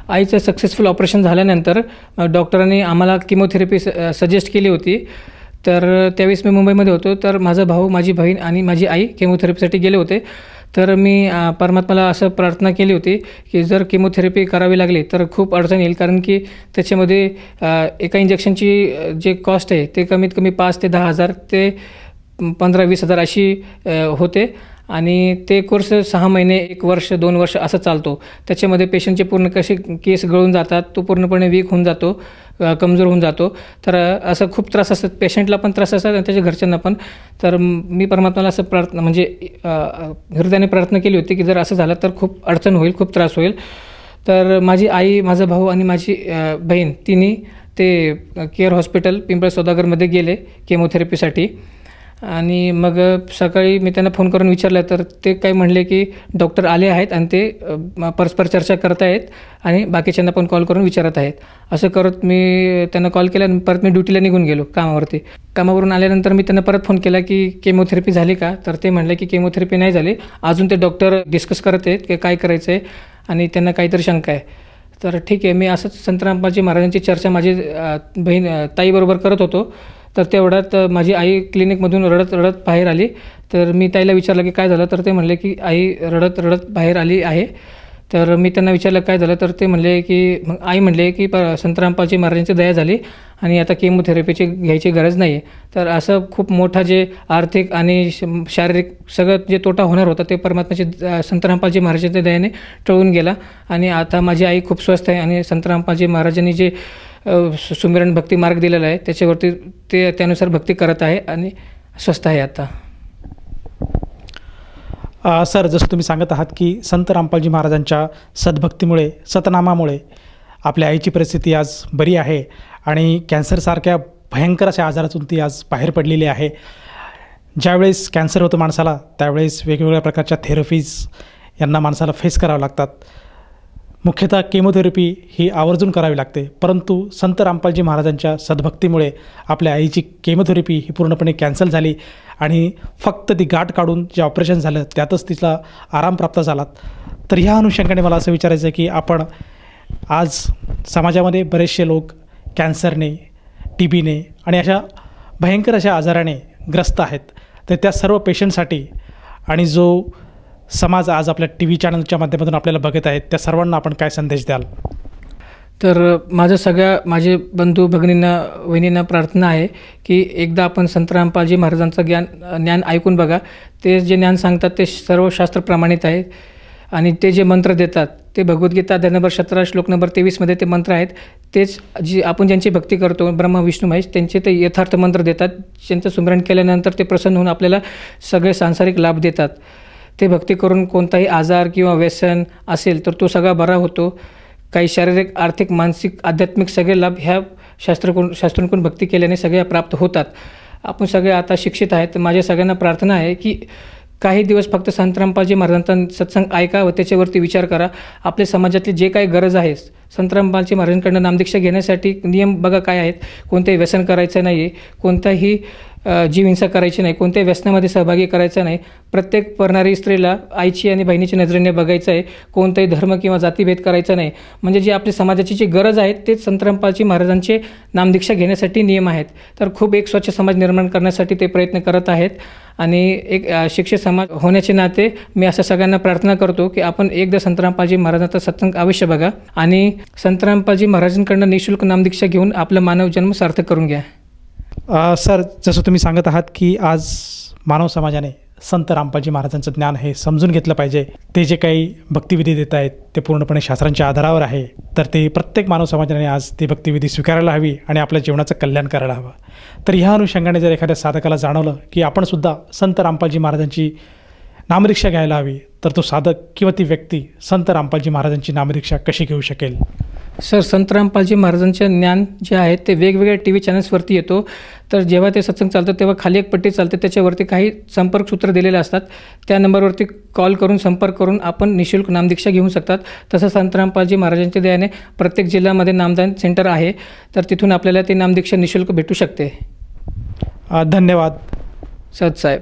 आईचं सक्सेसफुल ऑपरेशन झाल्यानंतर डॉक्टरांनी आम्हाला किमोथेरपी सजेस्ट केली होती. तर त्यावेळेस मी मुंबईमध्ये होतो. तर माझा भाऊ, माझी बहीण आणि माझी आई केमोथेरपीसाठी गेले होते. तर मी परमात्म्याला असं प्रार्थना केली होती की जर केमोथेरपी करावी लागली तर खूप अडचण येईल, कारण की त्याच्यामध्ये एका इंजेक्शनची जे कॉस्ट आहे ते कमीत कमी 5,000 ते 10,000 ते 15,000-20,000 अशी होते आणि ते कोर्स 6 महिने, 1 वर्ष, 2 वर्ष असं चालतो. त्याच्यामध्ये पेशंटचे पूर्ण कसे केस गळून जातात, तो पूर्णपणे वीक होऊन जातो, कमजोर होऊन जातो. तर असं खूप त्रास असतात, पेशंटला पण त्रास असतात आणि त्याच्या घरच्यांना पण. तर मी परमात्म्याला असं हृदयाने प्रार्थना केली होती की जर असं झालं तर खूप अडचण होईल, खूप त्रास होईल. तर माझी आई, माझा भाऊ आणि माझी बहीण तिन्ही ते केअर हॉस्पिटल पिंपळ सौदागरमध्ये गेले केमोथेरपीसाठी आणि मग सकाळी मी त्यांना फोन करून विचारलं तर ते काय म्हणले की डॉक्टर आले आहेत आणि ते परस्पर चर्चा करत आहेत आणि बाकीच्यांना पण कॉल करून विचारत आहेत. असं करत मी त्यांना कॉल केला आणि परत मी ड्युटीला निघून गेलो कामावरती. कामावरून आल्यानंतर मी त्यांना परत फोन केला की केमोथेरपी झाली का, तर ते म्हणले की केमोथेरपी नाही झाली, अजून ते डॉक्टर डिस्कस करत आहेत की काय करायचं आहे आणि त्यांना काहीतरी शंका आहे. तर ठीक आहे, मी असंच संत रामपालजी महाराजांची चर्चा माझी बहीण ताईबरोबर करत होतो. तर तेवढ्यात माझी आई क्लिनिकमधून रडत रडत बाहेर आली. तर मी ताईला विचारलं की काय झालं, तर ते म्हणले की आई रडत रडत बाहेर आली आहे. तर मी त्यांना विचारलं काय झालं, तर ते म्हणले की मग आई म्हणले की संत रामपालजी महाराजांची दया झाली आणि आता केमोथेरपीची घ्यायची गरज नाही आहे. तर असं खूप मोठा जे आर्थिक आणि शारीरिक सगळं जे तोटा होणार होता ते परमात्म्याची संत रामपालजी महाराजांच्या दयाने टळून गेला आणि आता माझी आई खूप स्वस्थ आहे आणि संत रामपालजी महाराजांनी जे सुमिरन भक्ती मार्ग दिलेला आहे त्याच्यावरती ते त्यानुसार भक्ती करत आहे आणि स्वस्थ आहे आता. सर, जसं तुम्ही सांगत आहात की संत रामपालजी महाराजांच्या सद्भक्तीमुळे, सतनामामुळे आपल्या आईची परिस्थिती आज बरी आहे आणि कॅन्सरसारख्या भयंकर अशा आजारातून ती आज बाहेर पडलेली आहे. ज्यावेळेस कॅन्सर होतं माणसाला त्यावेळेस वेगवेगळ्या प्रकारच्या थेरपीज यांना माणसाला फेस करावं लागतात. मुख्यतः केमोथेरपी ही आवर्जून करावी लागते, परंतु संत रामपालजी महाराजांच्या सद्भक्तीमुळे आपल्या आईची केमोथेरपी ही पूर्णपणे कॅन्सल झाली आणि फक्त ती गाठ काढून जे ऑपरेशन झालं त्यातच तिला आराम प्राप्त झाला. तर ह्या अनुषंगाने मला असं विचारायचं आहे की आपण आज समाजामध्ये बरेचसे लोक कॅन्सरने, TBने आणि अशा भयंकर अशा आजाराने ग्रस्त आहेत. तर त्या सर्व पेशंटसाठी आणि जो समाज आज आपल्या TV चॅनलच्या माध्यमातून आपल्याला बघत आहेत त्या सर्वांना आपण काय संदेश द्याल? तर माझे बंधू भगिनींना, वहिनींना प्रार्थना आहे की एकदा आपण संत रामपालजी महाराजांचं ज्ञान ऐकून बघा. ते जे ज्ञान सांगतात ते सर्व शास्त्र प्रमाणित आहे आणि ते जे मंत्र देतात ते भगवद्गीता अध्याय नंबर 17 श्लोक नंबर 23मध्ये ते मंत्र आहेत. तेच आपण ज्यांची भक्ती करतो ब्रह्मा विष्णू महेश त्यांचे ते यथार्थ मंत्र देतात. ज्यांचं स्मरण केल्यानंतर ते प्रसन्न होऊन आपल्याला सगळे सांसारिक लाभ देतात. ते भक्ती करून कोणताही आजार किंवा व्यसन असेल तर तो सगळा बरा होतो. काही शारीरिक, आर्थिक, मानसिक, आध्यात्मिक सगळे लाभ ह्या शास्त्रांकडून भक्ती केल्याने सगळ्या प्राप्त होतात. आपण सगळे आता शिक्षित आहेत. माझ्या सगळ्यांना प्रार्थना आहे की काही दिवस फक्त संत रामपालजी महाराजांचा सत्संग ऐका व त्याच्यावरती विचार करा. आपल्या समाजातली जे काही गरज आहे संत रामपालजी महाराजांकडून नामदीक्षा घेण्यासाठी नियम बघा काय आहेत. कोणतेही व्यसन करायचं नाही आहे, कोणताही जीवहिंसा करायची नाही, कोणत्याही व्यसनामध्ये सहभागी करायचा नाही. प्रत्येक परणारी स्त्रीला आईची आणि बहिणीची नजरेने बघायचं आहे. कोणताही धर्म किंवा जातीभेद करायचा नाही. म्हणजे जी आपली समाजाची जी गरज आहे तेच संत रामपालजी महाराजांचे नामदीक्षा घेण्यासाठी नियम आहेत. तर खूप एक स्वच्छ समाज निर्माण करण्यासाठी ते प्रयत्न करत आहेत आणि एक शिक्षित समाज होण्याचे नाते मी असं सगळ्यांना प्रार्थना करतो की आपण एकदा संत रामपालजी महाराजांचा सत्संग अवश्य बघा आणि संत रामपालजी महाराजांकडून निःशुल्क नामदीक्षा घेऊन आपला मानव जन्म सार्थक करून घ्या. सर, जसं तुम्ही सांगत आहात की आज मानव समाजाने संत रामपालजी महाराजांचं ज्ञान हे समजून घेतलं पाहिजे. ते जे काही भक्तिविधी देत आहेत ते पूर्णपणे शास्त्रांच्या आधारावर आहे. तर ते प्रत्येक मानव समाजाने आज ती भक्तिविधी स्वीकारायला हवी आणि आपल्या जीवनाचं कल्याण करायला हवं. तर ह्या अनुषंगाने जर एखाद्या साधकाला जाणवलं की आपणसुद्धा संत रामपालजी महाराजांची नामदीक्षा घ्यायला हवी, तर तो साधक किंवा ती व्यक्ती संत रामपालजी महाराजांची नामदीक्षा कशी घेऊ शकेल? सर, संत रामपालजी महाराजांचे ज्ञान जे आहे ते वेगवेगळ्या TV चॅनल्सवरती येतो. तर जेव्हा ते सत्संग चालतं तेव्हा खाली एक पट्टी चालते, त्याच्यावरती काही संपर्क सूत्र दिलेले असतात. त्या नंबरवरती कॉल करून संपर्क करून आपण निःशुल्क नामदीक्षा घेऊ शकतात. तसं संत रामपालजी महाराजांच्या दयाने प्रत्येक जिल्ह्यामध्ये नामदान सेंटर आहे. तर तिथून आपल्याला ती नामदीक्षा निःशुल्क भेटू शकते. धन्यवाद सदसाहेब.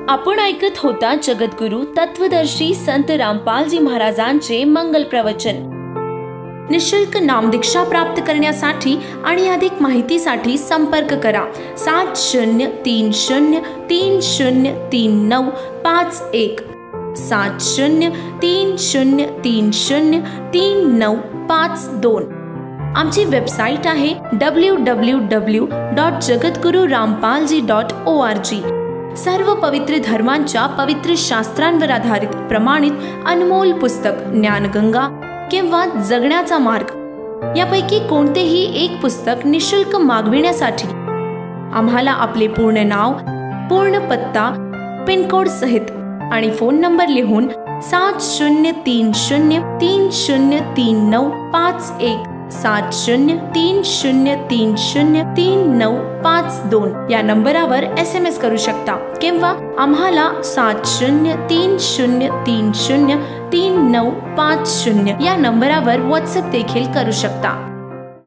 आपण ऐकत होता जगद्गुरु तत्वदर्शी संत रामपालजी महाराजांचे मंगल प्रवचन. निःशुल्क नामदीक्षा प्राप्त करण्यासाठी आणि अधिक माहितीसाठी संपर्क करा 7030303951 7030303952. आमची वेबसाईट आहे www.jagadgururampalji.org. सर्व पवित्र धर्मांच्या पवित्र शास्त्रांवर आधारित प्रमाणित अनमोल पुस्तक ज्ञानगंगा किंवा जगण्याचा मार्ग यापैकी कोणतेही एक पुस्तक निःशुल्क मागविण्यासाठी आम्हाला आपले पूर्ण नाव, पूर्ण पत्ता, पिनकोड सहित आणि फोन नंबर लिहून 7030303951 7030303952 या नंबरावर SMS करू शकता किंवा आम्हाला 7030303950 या नंबरावर WhatsApp देखील करू शकता.